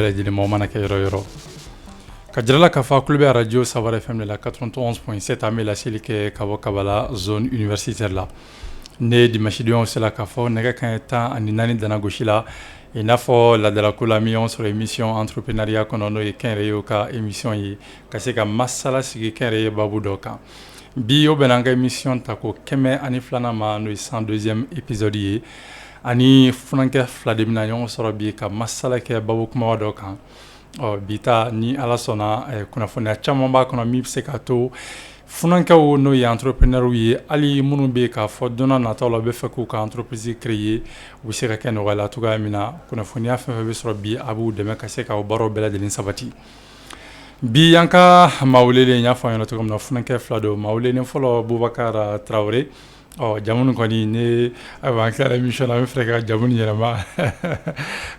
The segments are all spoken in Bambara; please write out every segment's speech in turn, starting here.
Lajɛlenmaw mana kɛ yɔrɔ yɔrɔ ka jirala k'a fɔ kulo bɛ radio Sahara FM la 91.7 an bɛ laseli kɛ ka bɔ Kabala zone universitaire la ne dimanche don sera k'a fɔ nɛgɛ kanɲɛ 14 dana gosi la i n'a fɔ ladalako la mi ɲɔgɔn sɔrɔ émission entrepreneuriat kɔnɔ n'o ye kɛnyɛrɛyew ka émission ye ka se ka masala sigi kɛnyɛrɛye baabu dɔ kan bi o bɛnna an ka émission ta ko 102nan ma n'o ye 102e épisode ye ani funankɛ fila de bɛna ɲɔgɔn sɔrɔ bi ka masala kɛ baabu kumaba dɔ kan bi ta ni ala sɔnna kunnafoniya caman b'a kɔnɔ min bɛ se ka to funankɛw n'o ye entrepreneur ye hali minnu bɛ k'a fɔ don n'a nataw la u bɛ fɛ k'u ka entreprise créer u bɛ se ka kɛ nɔgɔya la cogoya min na kunnafoniya fɛn fɛn bɛ sɔrɔ bi a b'u dɛmɛ ka se ka o baaraw bɛɛ lajɛlen sabati bi an ka maa welelen n y'a fɔ an ɲɛna cogo min na funankɛ fila don maa welelen fɔlɔ Bubakari Tarawele jamu kɔni ne ayiwa an tilara émission na an bɛ fɛ ka jamu yɛlɛma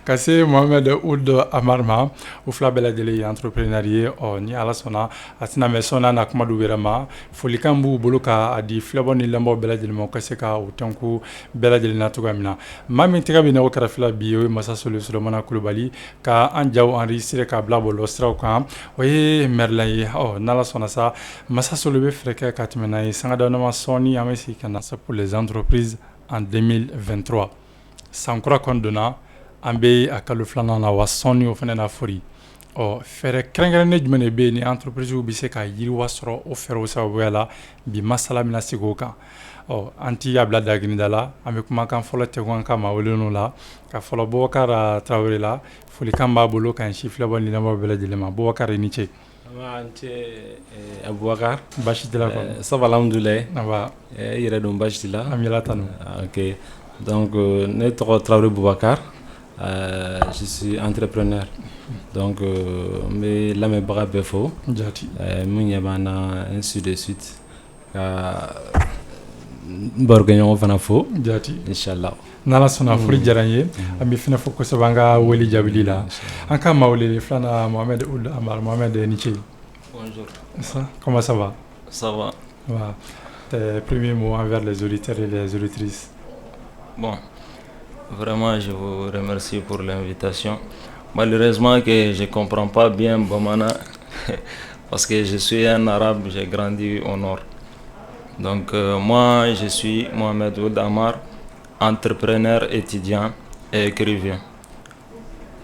ka se Mohamed Ould Amar ma u fila bɛɛ lajɛlen ye entrepreneur ye ni ala sɔnna a tɛna mɛn sɔn n'a na kuma d'u yɛrɛ ma folikan b'u bolo k'a di filɛbɔ ni lamɛnbaaw bɛɛ lajɛlen ma u ka se ka u tɔnku bɛɛ lajɛlen na cogoya min na maa min tɛgɛ bɛ ne o kɛrɛfɛla bi o ye Masa Sulemana Kulubali ka an jaw enregistré k'a bila bɔlɔlɔsiraw kan o ye Merlin ye n'ala sɔnna sa Masa Sule bɛ fɛrɛ kɛ ka tɛmɛ n'a ye sanga dama sɔnni an bɛ sigi ka na pour les entreprises en 2023 sankura kɔni donna an bɛ a kalo filanan na wa sɔnni o fana na fori fɛɛrɛ kɛrɛnkɛrɛnnen jumɛn de bɛ yen ni entreprise bɛ se ka yiriwa sɔrɔ o fɛɛrɛw sababuya la bi masala bɛna sigi o kan an t'i y'a bila dagirinda la an bɛ kumakan fɔlɔ tɛgɛ an ka maa welenw la ka fɔlɔ Bubakari Tarawele la folikan b'a bolo ka ɲɛsin filɛbɔ ni lamɛnbaaw bɛɛ lajɛlen ma Bubakari i ni ce. Abubakar basi t'i la kɔni ça va alhamdoulilahi i yɛrɛ don basi t'i la an bɛ tanu ok donc ne tɔgɔ Tarawele Bubakar je suis entrepreneur donc n bɛ lamɛnbaga bɛɛ fo jaati mun ɲɛ b'an na ainsi de suite ka n barokɛɲɔgɔn fana fo jaati inchallah n'ala sɔnna foli diyara n ye an bɛ fɛnɛ fɔ kosɛbɛ an ka wele jaabili la an ka maa welelen filanan Mohamed Ould Amar Mohamed i ni ce. Bonjour. Comment ça va? Ça va. Voilà. Tes premiers mots envers les auditeurs et les auditrices. Bon, vraiment je vous remercie pour l'invitation. Malheureusement que je ne comprends pas bien Bamana parce que je suis un arabe, j'ai grandi au nord. Donc moi je suis Mohamed Ould Amar, entrepreneur, étudiant et écrivain.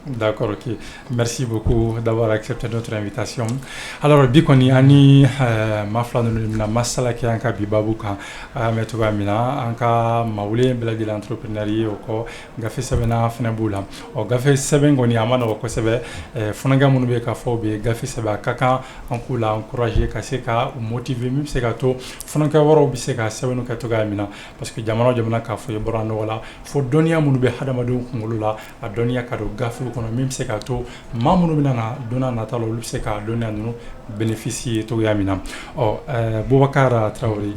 D'accord, ok. Merci beaucoup d'avoir accepté notre invitation. Alors, Bikoni, Ani, Mafla, Masala, qui est un cas Bibabouka, Metouga Mina, un cas Maoulé, Bela de l'entrepreneuriat, ou Gafé Sebena, Fenaboula, ou Gafé Seben, Goni Amano, ou Kosebe, Fonanga Mounbe Kafobe, Gafé Seba, Kaka, Ankula, encourager, Kaseka, ou motiver, même Sekato, Fonanga Waro Biseka, Sebeno Katoga Mina, parce que Jamano Jamana Kafo, Boranola, faut donner à Mounbe Hadamadou, Mouloula, à donner à Kado Gafé. Même se ka to maa minnu bɛna na donna nata la olu bɛ se ka dɔnniya ninnu bénéficier togoya min na Bubakari Tarawele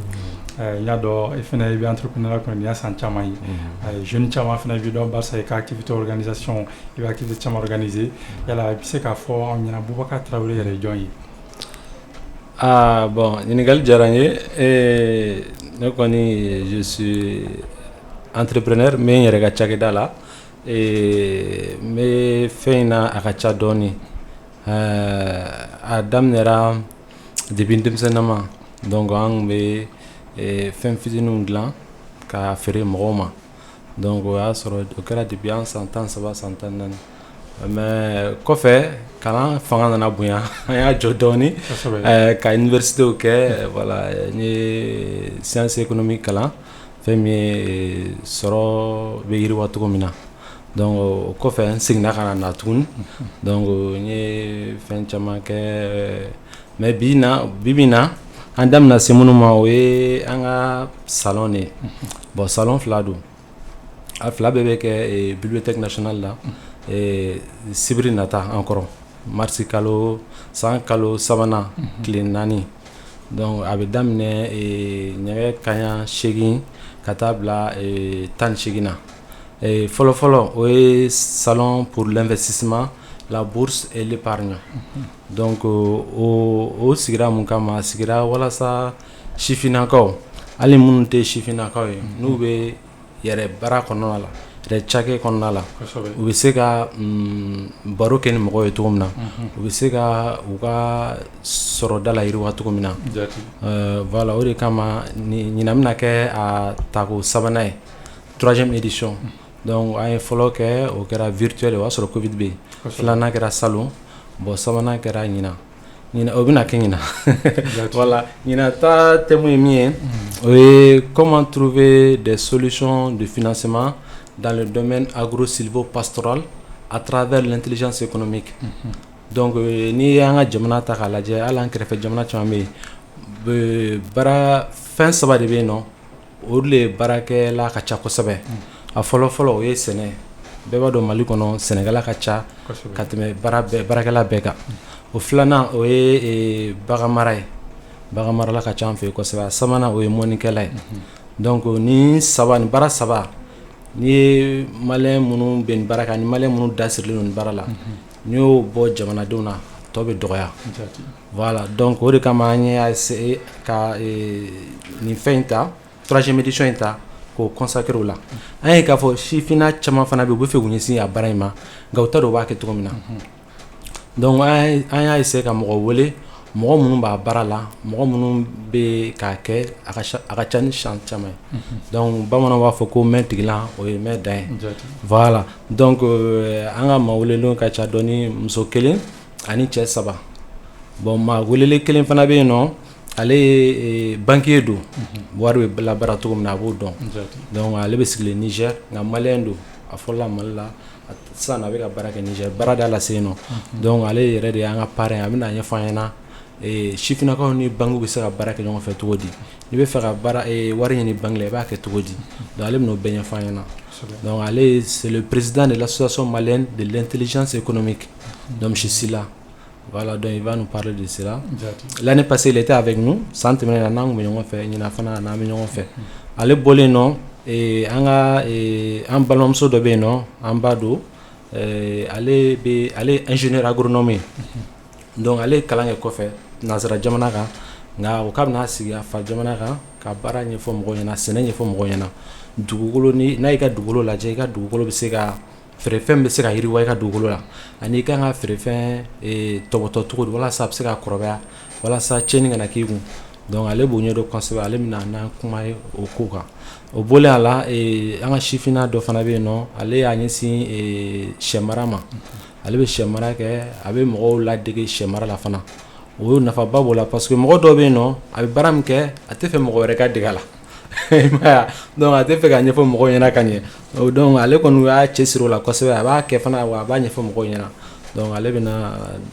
n y'a dɔn i fana i bɛ entrepreneur kɔnɔ nin y'a san caman ye jeune caman fana bɛ dɔn barisa i ka activité organisation i bɛ activité caman organiser yala i bɛ se k'a fɔ an ɲɛna Bubakari Tarawele yɛrɛ ye jɔn ye. Bon ɲininkali diyara n ye ne kɔni je suis entrepreneur n bɛ n yɛrɛ ka cakɛda la. n bɛ fɛn in na a ka ca dɔɔni a daminɛra depuis denmisɛnnama donc an bɛ fɛn fitininw dilan ka feere mɔgɔw ma donc o y'a sɔrɔ o kɛra depuis an san 13 san 14 mais kɔfɛ kalan fanga nana bonya an y'a jɔ dɔɔni ka universitéw kɛ voilà n ye science économique kalan fɛn min ye sɔrɔ bɛ yiriwa cogo min na. Donc o kɔfɛ n seginna ka na tuguni donc n ye fɛn caman kɛ mais bi bi na an da bɛna se minnu ma o ye an ka salon de ye bon salon fila don a fila bɛɛ bɛ kɛ bibliothèque nationale la sibiri nata an kɔrɔ marisi kalo san kalo sabanan tile 4 donc a bɛ daminɛ ɲɛgɛ kaɲa 8 ka taa bila 18 na. Fɔlɔ o ye salon pour l'investissement, la bourse et l'épargne. Donc o sigira mun kama sigira walasa sifinnakaw hali minnu tɛ sifinnakaw ye n'u bɛ yɛrɛ baara kɔnɔna la de cakɛ kɔnɔna la u bɛ se ka baro kɛ ni mɔgɔw ye cogo min na u bɛ se ka u ka sɔrɔ da la yiriwa cogo min na voilà o de kama ɲinan bɛna kɛ a tako sabanan ye 3e édition donc an ye fɔlɔ kɛ o kɛra virtuel o y'a sɔrɔ covid bɛ yen filanan kɛra salon bon sabanan kɛra ɲinan o bɛna kɛ ɲinan voilà ɲinan ta thème ye min ye o ye comment trouver des solutions de financement dans le domaine agro-sylvo-pastoral à travers l'intelligence économique donc ni y'an ka jamana ta k'a lajɛ hali an kɛrɛfɛ jamana caman bɛ yen baara fɛn saba de bɛ yen nɔ olu de baarakɛla ka ca kosɛbɛ a fɔlɔ-fɔlɔ o ye sɛnɛ bɛɛ b'a dɔn Mali kɔnɔ sɛnɛkɛla ka ca ka tɛmɛ baarakɛla bɛɛ kan o filanan o ye bagan mara ye bagan marala ka ca an fɛ yen kosɛbɛ a sabanan o ye mɔnikɛla ye donc ni baara saba ni ye maliyɛn minnu bɛ nin baara kan ni maliyɛn minnu dasirilen don nin baara la n'i y'o bɔ jamanadenw na tɔ bɛ dɔgɔya voilà donc o de kama an ye essayé ka nin fɛn in ta 3e édition in ta k'o consacrer o la an ye k'a fɔ sifinna caman fana bɛ yen u bɛ fɛ k'u ɲɛsin a baara in ma nka u t'a dɔn u b'a kɛ cogo min na donc an y'a essayé ka mɔgɔ wele mɔgɔ minnu b'a baara la mɔgɔ minnu bɛ k'a kɛ a ka ca ni san caman ye donc bamananw b'a fɔ ko mɛn tigilan o ye mɛn dan ye voilà donc an ka maa welelenw ka ca dɔɔni muso 1 ani cɛ 3 bon maa welelen 1 fana bɛ yen nɔ ale ye banquier don wari bɛ labaara cogo min na a b'o dɔn donc ale bɛ sigilen Niger nka maliyɛn don a fɔlɔla Mali la sisan a bɛ ka baara kɛ Niger baara de y'a lase yen nɔ donc ale yɛrɛ de y'an ka parrain a bɛ na ɲɛfɔ an ɲɛna sifinnakaw ni banque bɛ se ka baara kɛ ɲɔgɔn fɛ cogo di n'i bɛ fɛ ka wari ɲini banque la i b'a kɛ cogo di donc ale bɛn'o bɛɛ ɲɛfɔ an ɲɛna donc ale c'est le président de l'association malienne de l'intelligence économique donc monsieur Sila voilà donc il va nous parler de cela l'année passée il était avec nous san tɛmɛnen na n'an kun bɛ ɲɔgɔn fɛ ɲinan fana n'an bɛ ɲɔgɔn fɛ ale bɔlen nɔ an balimamuso dɔ bɛ yen nɔ an ba don ale ye ingénieur agronome ye donc ale ye kalan kɛ kɔfɛ nanzara jamana kan nka o k'a bɛna sigi a fa jamana kan ka baara ɲɛfɔ mɔgɔw ɲɛna sɛnɛ ɲɛfɔ mɔgɔw ɲɛna dugukolo n'a y'i ka dugukolo lajɛ i ka dugukolo bɛ se ka feerefɛn bɛ se ka yiriwa i ka dugukolo la ani i kan ka feerefɛn tɔbɔtɔ cogo di walasa a bɛ se ka kɔrɔbaya walasa tiɲɛni kana k'i kun donc ale b'o ɲɛdɔn kosɛbɛ ale bɛna n'an kuma ye o ko kan o bɔlen a la an ka sifinna dɔ fana bɛ yen nɔ ale y'a ɲɛsin sɛ mara ma ale bɛ sɛ mara kɛ a bɛ mɔgɔw ladege sɛ mara la fana o ye nafaba b'o la parce que mɔgɔ dɔw bɛ yen nɔ a bɛ baara min kɛ a tɛ fɛ mɔgɔ wɛrɛ ka dege a la donc a tɛ fɛ ka ɲɛfɔ mɔgɔw ɲɛna ka ɲɛ donc ale kɔni y'a cɛsiri o la kosɛbɛ a b'a kɛ fana wa a b'a ɲɛfɔ mɔgɔw ɲɛna donc ale bɛna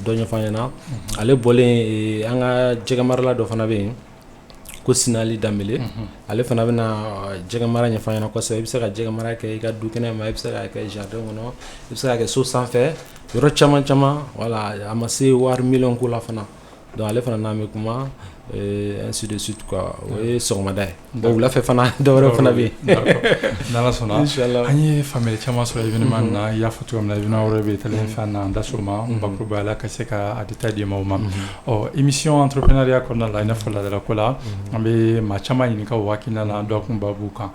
dɔ ɲɛfɔ an ɲɛna ale bɔlen an ka jɛgɛ marala dɔ fana bɛ yen ko Sinali Danbele ale fana bɛna jɛgɛ mara ɲɛfɔ an ɲɛna kosɛbɛ i bɛ se ka jɛgɛ mara kɛ i ka du kɛnɛ ma i bɛ se ka kɛ jardin kɔnɔ i bɛ se ka kɛ so sanfɛ yɔrɔ caman caman voilà a ma se wari miliyɔn ko la fana donc ale fana n'an bɛ kuma ainsi de suite quoi o ye sɔgɔmada ye bon wulafɛ fana dɔwɛrɛ fana bɛ yen n'ala sɔnna an ye faamuyali caman sɔrɔ événement nin na i y'a fɔ cogo min na événement wɛrɛ bɛ yen tɛlɛn fɛn na an da s'o ma bakuruba la ka se ka a détail di maaw ma émission entrepreneuriat kɔnɔna la i n'a fɔ ladalako la an bɛ maa caman ɲininka o hakilina la dɔ kun b'a b'u kan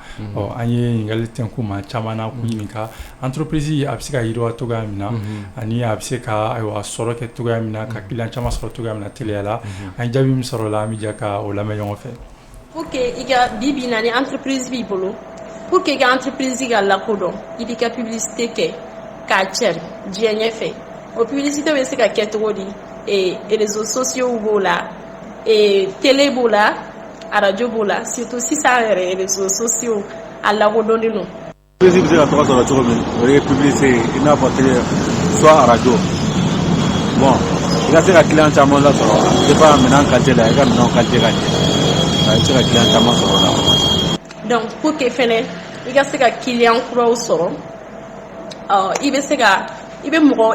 an ye ɲininkali tɛnku maa caman na k'u ɲininka entreprise a bɛ se ka yiriwa cogoya min na ani a bɛ se ka ayiwa sɔrɔ kɛ cogoya min na ka client caman sɔrɔ cogoya min na teliya la an ye jaabi min sɔrɔ o la an bɛ jɛ ka o lamɛn ɲɔgɔn fɛ. Pour que i ka bi na ni entreprise b'i bolo pour que i ka entreprise ka lakodɔn i b'i ka publicité kɛ k'a cɛri diɲɛ ɲɛfɛ o publicité bɛ se ka kɛ cogo di réseaux sociaux b'o la télé b'o la radio b'o la surtout sisan yɛrɛ réseaux sociaux a lakodɔnnen don. Publicité bɛ se ka tɔgɔ sɔrɔ cogo min o ye publicité i n'a fɔ télé soit radio bon i ka se ka client caman lasɔrɔ a dépend minɛn qualité la i ka minɛn qualité ka ɲɛ i bɛ se ka client caman sɔrɔ o la. donc pour que fɛnɛ i ka se ka client kuraw sɔrɔ i bɛ se ka i bɛ mɔgɔ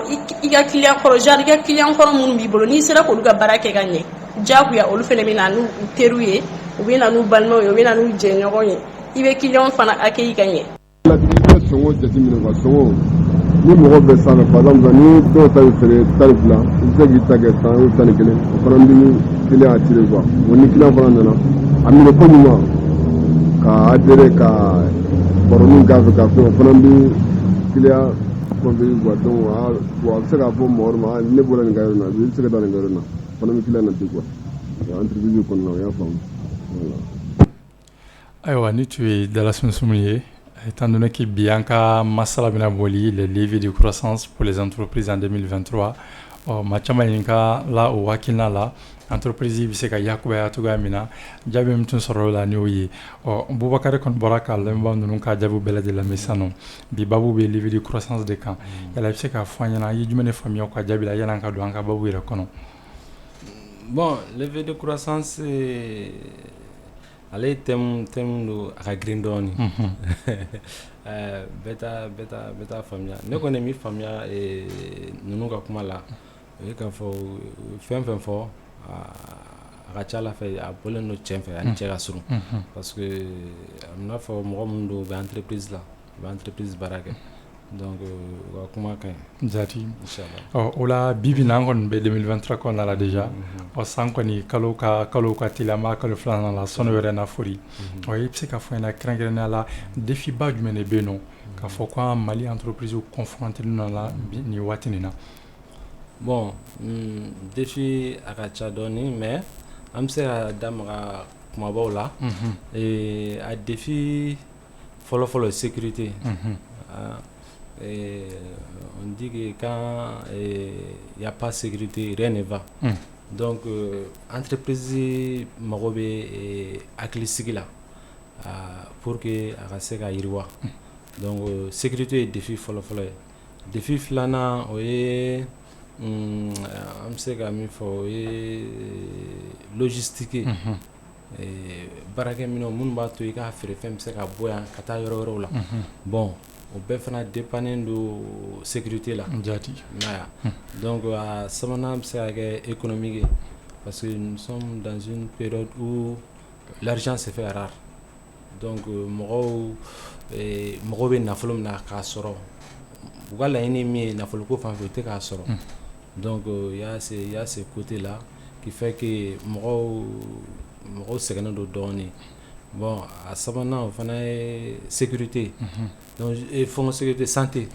i ka client kɔrɔ genre i ka client kɔrɔ minnu b'i bolo n'i sera k'olu ka baara kɛ ka ɲɛ diyagoya olu fɛnɛ bɛ na n'u teriw ye u bɛ na n'u balimaw ye u bɛ na n'u jɛɲɔgɔn ye i bɛ client fana accueillir ka ɲɛ. L'activité sɔngɔ jateminɛ quoi sɔngɔ ni mɔgɔ bɛ sanfɛ par exemple ni dɔw ta bɛ feere 12 i bɛ se k'i ta kɛ 10 ou 11 o fana bɛ ni client attiré quoi o ni client fana nana a minɛ ko ɲuman ka adhérer ka baroninw k'a fɛ ka fɛn o fana bɛ kiliya convaincre quoi donc a bɛ se k'a fɔ mɔgɔ dɔ ma ne bɔra nin ka yɔrɔ in na i bɛ se ka taa nin ka yɔrɔ in na fana bɛ kiliya nati quoi entreprise kɔnɔna o y'a faamu voilà. Ayiwa ni tu ye dalasunsun ye étant donné que bi an ka masala bɛna boli les leviers de croissance pour les entreprises en 2023 maa caman ɲininka la o hakilina la entreprise bɛ se ka yakubaya cogoya min na jaabi min tun sɔrɔ o la ni y'o ye Bubakari kɔni bɔra ka lamɛnbaaw ninnu ka jaabiw bɛɛ lajɛlen lamɛn sisan nɔ bi babu bɛ levier de croissance de kan yala i bɛ se k'a fɔ an ɲɛna i ye jumɛn de faamuya o ka jaabi la yanni an ka don an ka babu yɛrɛ kɔnɔ. Bon, levier de croissance ale ye thème do a ka girin dɔɔni bɛɛ t'a faamuya ne kɔni min faamuya ninnu ka kuma la o ye k'a fɔ fɛn fɛn fɔ a ka ca Ala fɛ a bɔlen don cɛn fɛ ani cɛ ka surun parce que a bɛ n'a fɔ mɔgɔ minnu don u bɛ entreprise la u bɛ entreprise baara kɛ donc u ka kuma ka ɲi Jati inchallah o la bi bi in na an kɔni bɛ 2023 kɔnɔna la déjà san kɔni kalo ka teli an b'a kalo filanan la sɔnni wɛrɛ na fori i bɛ se k'a fɔ an ɲɛna kɛrɛnkɛrɛnnenya la défi ba jumɛn de bɛ yen nɔ k'a fɔ ko an Mali entreprise confronté nin la nin waati nin na. Bon défi a ka ca dɔɔni mais an bɛ se ka da maga kumabaw la a défi fɔlɔfɔlɔ sécurité. On dit que quand il n'y a pas de sécurité, rien ne va. Donc, entreprise mago bɛ hakili sigi la pour que a ka se ka yiriwa. Donc, sécurité ye défi fɔlɔfɔlɔ ye. Défi filanan o ye an bɛ se ka min fɔ o ye logistique. Baarakɛminɛnw minnu b'a to i ka feerefɛn bɛ se ka bɔ yan ka taa yɔrɔ wɛrɛw la. Bon. O bɛɛ fana dépendant do sécurité la. Jati. Donc a sabanan bɛ se ka kɛ économique ye parce que nous sommes dans une période où l'argent se fait rare. Donc mɔgɔw bɛ nafolo min na k'a sɔrɔ u ka laɲini min ye nafoloko fan fɛ u tɛ k'a sɔrɔ. Donc il y a ce côté là qui fait que mɔgɔw sɛgɛnnen do dɔɔni. Bon a sabanan o fana ye sécurité. Donc fond sécurité santé.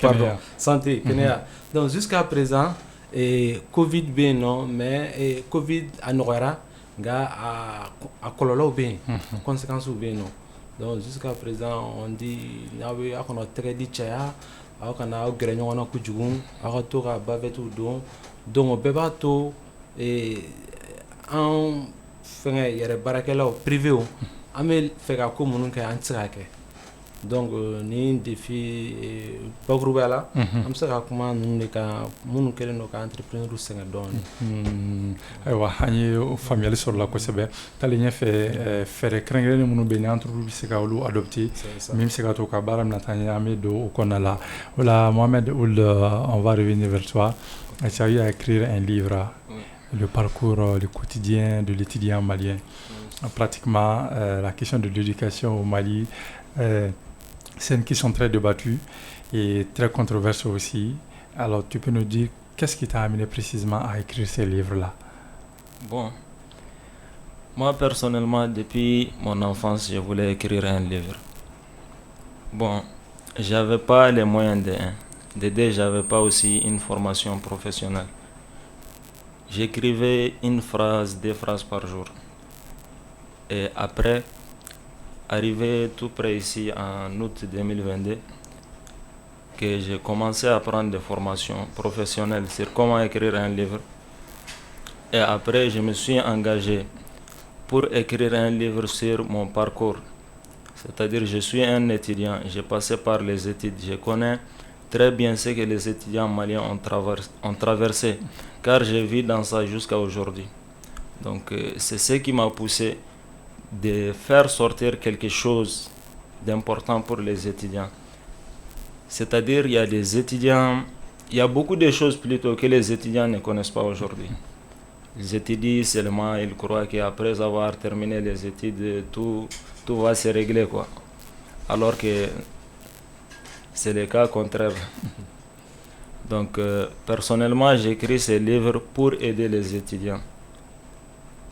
Pardon santé kɛnɛya. Donc jusqu'à présent Covid bɛ yen nɔ mais Covid a nɔgɔyara nka a kɔlɔlɔw bɛ yen conséquences bɛ yen nɔ. Donc jusqu'à présent on dit n'aw bɛ aw kana tɛgɛ di caya aw kana aw gɛrɛ ɲɔgɔn na kojugu aw ka to ka bavette don donc o bɛɛ b'a to an fɛngɛ yɛrɛ baarakɛlaw privé an bɛ fɛ ka ko minnu kɛ an tɛ se k'a kɛ. Donc ni défi bakurubaya la an bɛ se ka kuma ninnu de kan minnu kɛlen don ka entrepreneur sɛgɛn dɔɔni. Ayiwa an ye faamuyali sɔrɔ la kosɛbɛ taalen ɲɛfɛ fɛɛrɛ kɛrɛnkɛrɛnnen minnu bɛ yen ni entreprise bɛ se ka olu adopter min bɛ se ka to ka baara minɛ ta ɲɛ an bɛ don o kɔnɔna la o la Mohamed Ould on va revenir vers toi. Tu as eu à écrire un livre le parcours le quotidien de l'étudiant malien. Pratiquement la question de l'éducation au Mali c'est une question très débattue et très controversée aussi. Alors tu peux nous dire qu'est-ce qui t'a amené précisément à écrire ces livres-là? Bon, moi personnellement depuis mon enfance je voulais écrire un livre. Bon, j'avais pas les moyens de deux, j'avais pas aussi une formation professionnelle. J'écrivais une phrase, 2 phrases par jour. Et après, arrivé tout près ici en août 2022, que j'ai commencé à prendre des formations professionnelles sur comment écrire un livre. Et après, je me suis engagé pour écrire un livre sur mon parcours. C'est-à-dire, je suis un étudiant, j'ai passé par les études, je connais très bien ce que les étudiants maliens ont traversé, car j'ai vécu dans ça jusqu'à aujourd'hui. Donc, c'est ce qui m'a poussé de faire sortir quelque chose d'important pour les étudiants. C'est-à-dire, il y a des étudiants, il y a beaucoup de choses plutôt que les étudiants ne connaissent pas aujourd'hui. Ils étudient seulement, ils croient qu'après avoir terminé les études, tout va se régler, quoi. Alors que c'est le cas contraire. Donc, personnellement, j'écris ces livres pour aider les étudiants.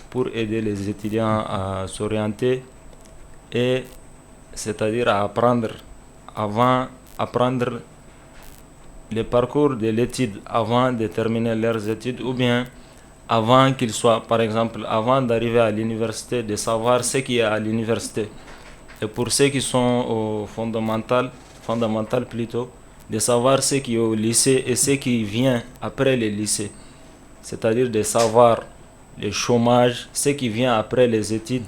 Pour aider les étudiants à s'orienter et c'est-à-dire à apprendre avant apprendre le parcours de l'étude avant de terminer leurs études ou bien avant qu'ils soient, par exemple, avant d'arriver à l'université, de savoir ce qui est à l'université. Et pour ceux qui sont au fondamental plutôt, de savoir ce qui est au lycée et ce qui vient après le lycée. C'est-à-dire de savoir le chômage, ce qui vient après les études.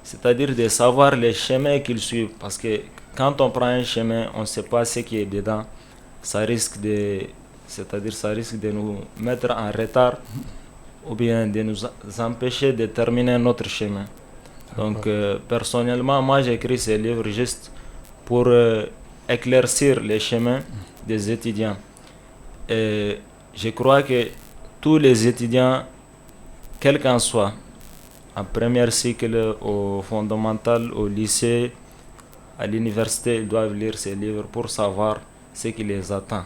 C'est-à-dire de savoir les chemins qu'ils suivent. Parce que quand on prend un chemin, on ne sait pas ce qui est dedans. Ça risque de nous mettre en retard ou bien de nous empêcher de terminer notre chemin. Donc personnellement, moi j'écris ces livres juste pour éclaircir les chemins des étudiants. Et je crois que tous les étudiants, quel qu'en soit, en premier cycle, au fondamental, au lycée, à l'université, ils doivent lire ces livres pour savoir ce qui les attend.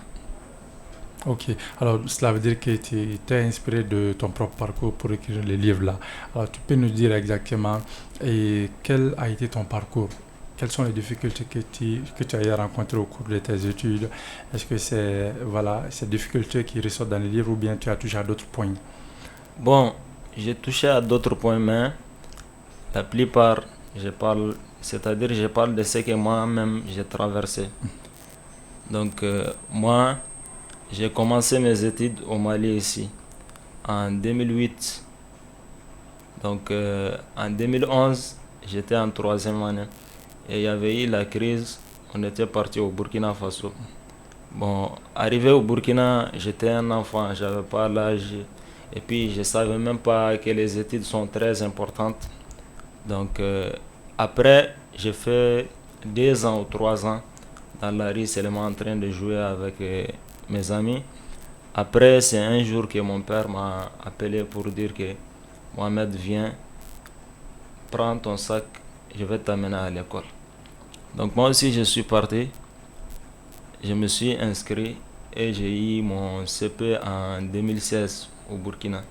Ok, alors cela veut dire que tu t'es inspiré de ton propre parcours pour écrire les livres-là. Alors tu peux nous dire exactement quel a été ton parcours? Quelles sont les difficultés que tu as rencontrées au cours de tes études? Est-ce que c'est ces difficultés qui ressortent dans les livres ou bien tu as touché à d'autres points? Bon, j'ai touché à d'autres points, mais la plupart, je parle de ce que moi-même j'ai traversé. Donc moi, j'ai commencé mes études au Mali ici, en 2008. Donc en 2011, j'étais en 3e année. Et il y avait eu la crise, on était parti au Burkina Faso. Bon, arrivé au Burkina, j'étais un enfant, j'avais pas l'âge. Et puis je savais même pas que les études sont très importantes. Donc après, j'ai fait 2 ans ou 3 ans dans la rue, seulement en train de jouer avec mes amis. Après, c'est un jour que mon père m'a appelé pour dire que Mohamed, viens, prends ton sac, je vais t'amener à l'école. Donc moi aussi, je suis parti, je me suis inscrit et j'ai eu mon CP en 2016 au Burkina.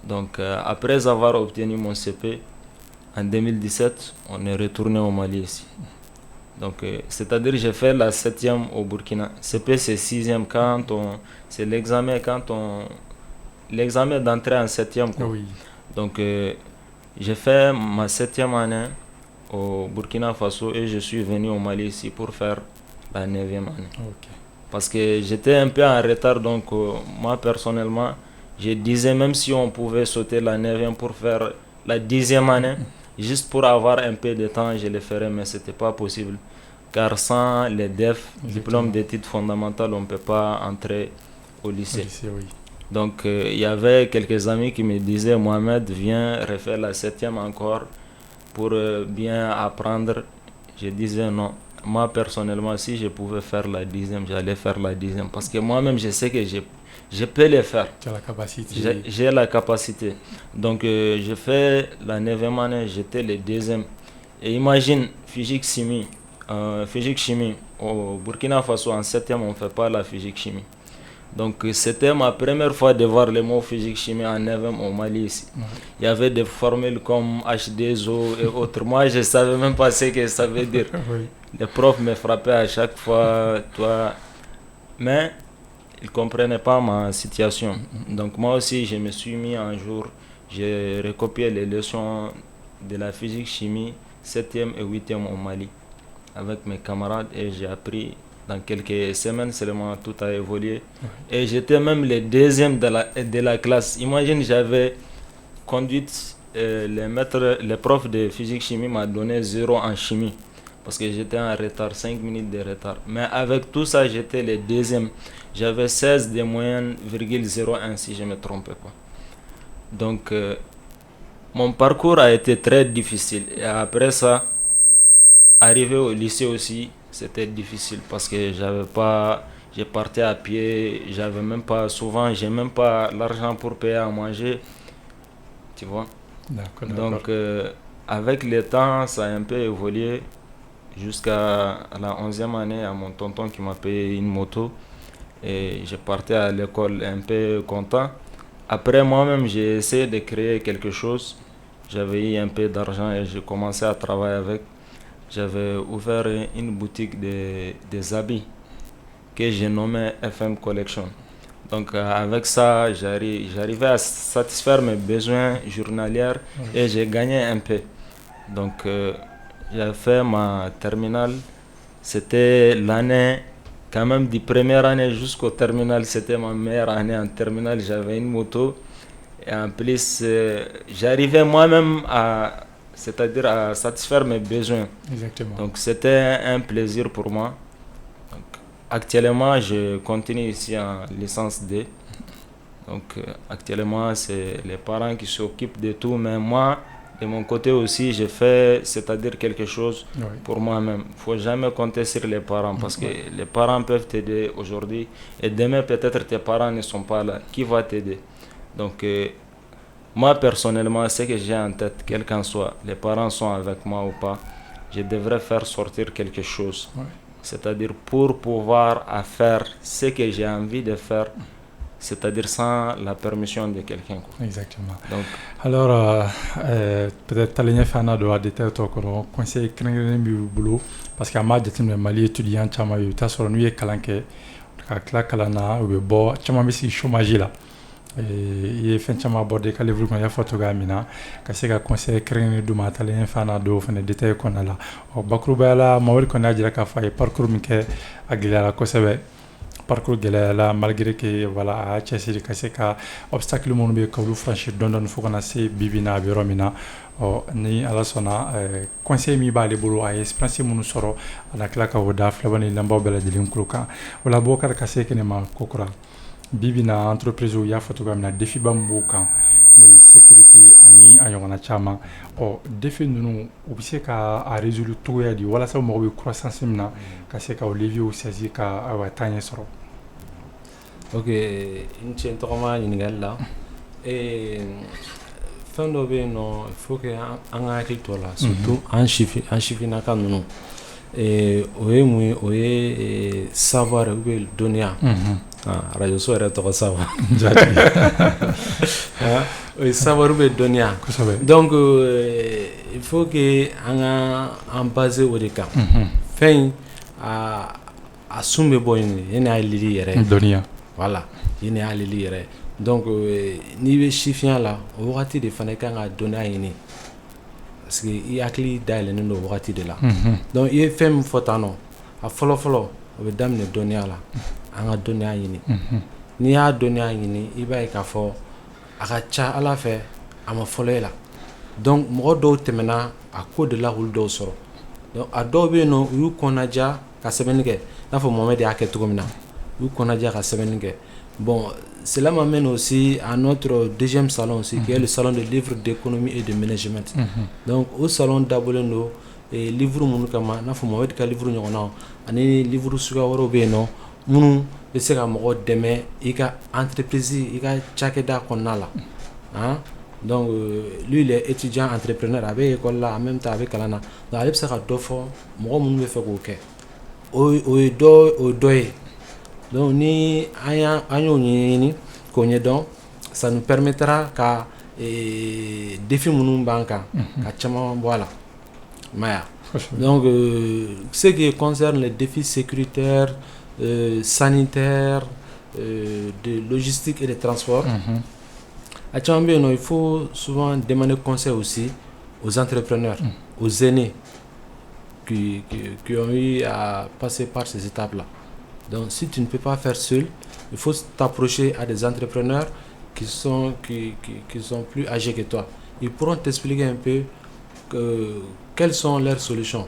Donc après avoir obtenu mon CP, en 2017, on est retourné au Mali ici. Donc, c'est-à-dire j'ai fait la 7e au Burkina. CP c'est 6e c'est l'examen d'entrée en 7e. Oui. Donc j'ai fait ma 7e année au Burkina Faso et je suis venu au Mali ici pour faire la 9e année. Okay. Parce que j'étais un peu en retard, donc moi personnellement, je disais même si on pouvait sauter la 9e pour faire la 10e année, juste pour avoir un peu de temps, je le ferais, mais ce n'était pas possible. Car sans les DEF, diplôme d'études fondamentales, on ne peut pas entrer au lycée. Oui. Donc il y avait quelques amis qui me disaient, Mohamed, viens refaire la 7e encore pour bien apprendre. Je disais non. Moi personnellement, si je pouvais faire la 10e, j'allais faire la 10e. Parce que moi-même, je sais que je peux le faire. Tu as la capacité. J'ai la capacité. Donc je fais la 9e année, j'étais le 2e. Et imagine, physique-chimie. Physique-chimie, au Burkina Faso, en 7e, on ne fait pas la physique-chimie. Donc c'était ma première fois de voir le mot physique-chimie en 9e au Mali ici. Il y avait des formules comme H2O et autres. Moi, je ne savais même pas ce que ça veut dire. Oui. Les profs me frappaient à chaque fois, mais ils ne comprenaient pas ma situation. Donc moi aussi, je me suis mis un jour, j'ai recopié les leçons de la physique-chimie 7e et 8e au Mali avec mes camarades et j'ai appris dans quelques semaines seulement, tout a évolué. Et j'étais même le 2e de la classe. Imagine, j'avais conduite, le prof de physique-chimie m'a donné 0 en chimie parce que j'étais en retard, 5 minutes de retard. Mais avec tout ça, j'étais le 2e. J'avais 16 de moyenne, 0,01 si je ne me trompais pas. Donc, mon parcours a été très difficile. Et après ça, arrivé au lycée aussi, c'était difficile parce que je partais à pied, j'ai même pas l'argent pour payer à manger, tu vois. D'accord. Donc avec le temps, ça a un peu évolué jusqu'à la 11e année, à mon tonton qui m'a payé une moto et je partais à l'école un peu content. Après moi-même, j'ai essayé de créer quelque chose. J'avais eu un peu d'argent et j'ai commencé à travailler avec. j'avais ouvert une boutique des habits que j'ai nommé FM Collection. Donc avec ça, j'arrivais à satisfaire mes besoins journaliers et j'ai gagné un peu. Donc j'ai fait ma terminale. C'était l'année, quand même, du première année jusqu'au terminal, c'était ma meilleure année en terminale. J'avais une moto et en plus, j'arrivais moi-même c'est-à-dire à satisfaire mes besoins. Exactement. Donc c'était un plaisir pour moi. Donc, actuellement, je continue ici en licence D. Donc actuellement, c'est les parents qui s'occupent de tout, mais moi, de mon côté aussi, je fais, c'est-à-dire quelque chose pour moi-même. Il ne faut jamais compter sur les parents parce que les parents peuvent t'aider aujourd'hui et demain, peut-être tes parents ne sont pas là. Qui va t'aider? Donc, moi, personnellement, ce que j'ai en tête, quel qu'en soit, les parents sont avec moi ou pas, je devrais faire sortir quelque chose. C'est-à-dire pour pouvoir faire ce que j'ai envie de faire, c'est-à-dire sans la permission de quelqu'un. Exactement. Donc, alors, peut-être que tu as des détails au conseil boulot parce que ma jateminɛ Mali étudiant caman ye i bɛ taa sɔrɔ n'u ye kalan kɛ ka tila kalan na u bɛ bɔ caman bɛ sigi chômage la i ye fɛn caman abordé ka livre kɔnɔ i y'a fɔ cogoya min na ka se ka conseil kɛrɛnkɛrɛnnen d'u ma a taalen ɲɛfɛ a n'a dɔw fana détail kɔnɔna la bakurubaya la Mamadi kɔni y'a jira k'a fɔ a ye parcours min kɛ a gɛlɛyara kosɛbɛ parcours gɛlɛyala malgré que voilà a y'a cɛsiri ka se ka obstacle minnu bɛ ka olu franchir dɔɔni fo kana se bi bi na a bɛ yɔrɔ min na ni ala sɔnna conseil min b'ale bolo a ye expérience minnu sɔrɔ a na tila ka o da filɛbɔ ni lamɛnbaaw bɛɛ lajɛlen kulo kan o la Bubakari ka se kɛnɛma kokura bi bi na entreprise u y'a fɔ cogoya min na défi ba min b'u kan n'o ye sécurité ani a ɲɔgɔnna caman défi ninnu u bɛ se ka a résoudre cogoya di walasa u mago bɛ croissance min na ka se ka o levier u saisir ka taaɲɛ sɔrɔ. Ok, n cɛ n tɔgɔma ɲininkali la fɛn dɔ bɛ yen nɔ il faut que an ka hakili to la surtout an sifinnaka ninnu o ye mun ye o ye savoir ou bien dɔnniya radio so yɛrɛ tɔgɔ savoir o ye savoir ou bien dɔnniya donc il faut que an ka an base o de kan fɛn a sun bɛ bɔ yen yen y'a lili yɛrɛ dɔnniya voilà yen y'a lili yɛrɛ donc n'i bɛ sifinya la o wagati de fana kan ka dɔnniya ɲini parce que i hakili dayɛlɛnnen don o wagati de la donc i ye fɛn min fɔ tan nɔ a fɔlɔ-fɔlɔ o bɛ daminɛ dɔnniya la an ka dɔnniya ɲini n'i y'a dɔnniya ɲini i b'a ye k'a fɔ a ka ca ala fɛ a ma fɔlɔ e la donc mɔgɔ dɔw tɛmɛna a ko de la olu dɔw sɔrɔ donc a dɔw bɛ yen nɔ u y'u kɔnɔnaja ka sɛbɛnni kɛ n'a fɔ Mohamed y'a kɛ cogo min na u y'u kɔnɔnaja ka sɛbɛnni kɛ bon cela m'amène aussi à notre deuxième salon aussi qui est le salon de livres d'économie et de management donc au salon dabɔlen don livre minnu kama n'a fɔ Mohamed ka livre ɲɔgɔnnaw ani livre suguya wɛrɛw bɛ yen nɔ minnu bɛ se ka mɔgɔ dɛmɛ i ka entreprise i ka cakɛda kɔnɔna la donc lui il est étudiant entrepreneur a bɛ école la en même temps a bɛ kalan na donc ale bɛ se ka dɔ fɔ mɔgɔ minnu bɛ fɛ k'o kɛ o ye dɔ ye donc ni an y'o ɲɛɲini k'o ɲɛdɔn ça nous permettra ka défi minnu b'an kan ka caman bɔ a la maya donc ce qui concerne les défis sécuritaires sanitaires de logistique et de transport a caman bɛ yen nɔ il faut souvent demander conseil aussi aux entrepreneurs aux aînés qui ont eu à passer par ces étapes là. Donc si tu ne peux pas faire seul, il faut t'approcher à des entrepreneurs qui sont plus âgés que toi. Ils pourront t'expliquer un peu quelles sont leurs solutions.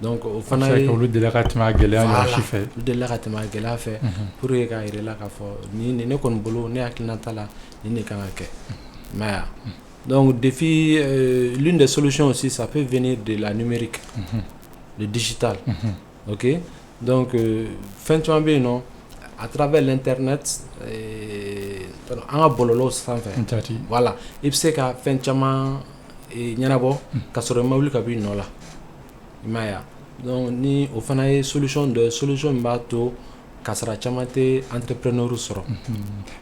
Donc au final olu de la ka tɛmɛ a gɛlɛya ɲɔgɔn si fɛ olu de la ka tɛmɛ a gɛlɛya fɛ pour que k'a yɛrɛ la k'a fɔ ni ne kɔni bolo ne hakilina t'a la ni ne kan ka kɛ mais donc défi l'une des solutions aussi ça peut venir de la numérique le digital ok donc fɛn caman bɛ yen nɔ à travers l'internet an ka bɔlɔlɔw sanfɛ voilà i bɛ se ka fɛn caman ɲɛnabɔ ka sɔrɔ i ma wuli ka bɔ i nɔ la i m'a ye donc ni o fana ye solution min b'a to k'a sɔrɔ a caman tɛ entrepreneur sɔrɔ.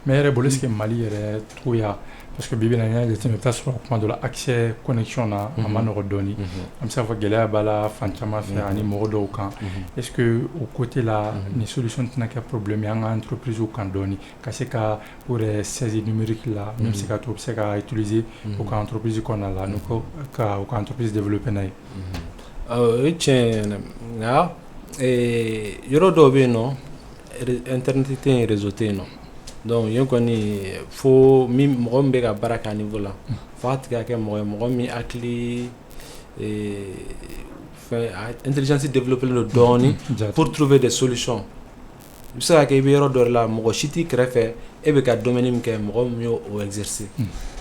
Mais yɛrɛ bolo est-ce que Mali yɛrɛ togoya parce que bibi na n'i y'a jateminɛ i bɛ taa sɔrɔ kuma dɔ la accès connexion na a ma nɔgɔ dɔɔni an bɛ se k'a fɔ gɛlɛya b'a la fan caman fɛ ani mɔgɔ dɔw kan est-ce que o côté la ni solution tɛna kɛ problème ye an ka entreprise kan dɔɔni ka se ka o yɛrɛ saisie numérique la min bɛ se ka to u bɛ se ka utiliser u ka entreprise kɔnɔna la n'u ka u ka entreprise développer n'a ye. O ye tiɲɛ ye nka yɔrɔ dɔw bɛ yen nɔ internet tɛ yen réseau tɛ yen nɔ. Donc yen kɔni fo mɔgɔ min bɛ ka baara kɛ a niveau la fo a tigi ka kɛ mɔgɔ ye mɔgɔ min hakili intelligence développée don dɔɔni pour trouver des solutions. I bɛ se ka kɛ i bɛ yɔrɔ dɔ la mɔgɔ si t'i kɛrɛfɛ e bɛ ka domaine min kɛ mɔgɔ min y'o exercer.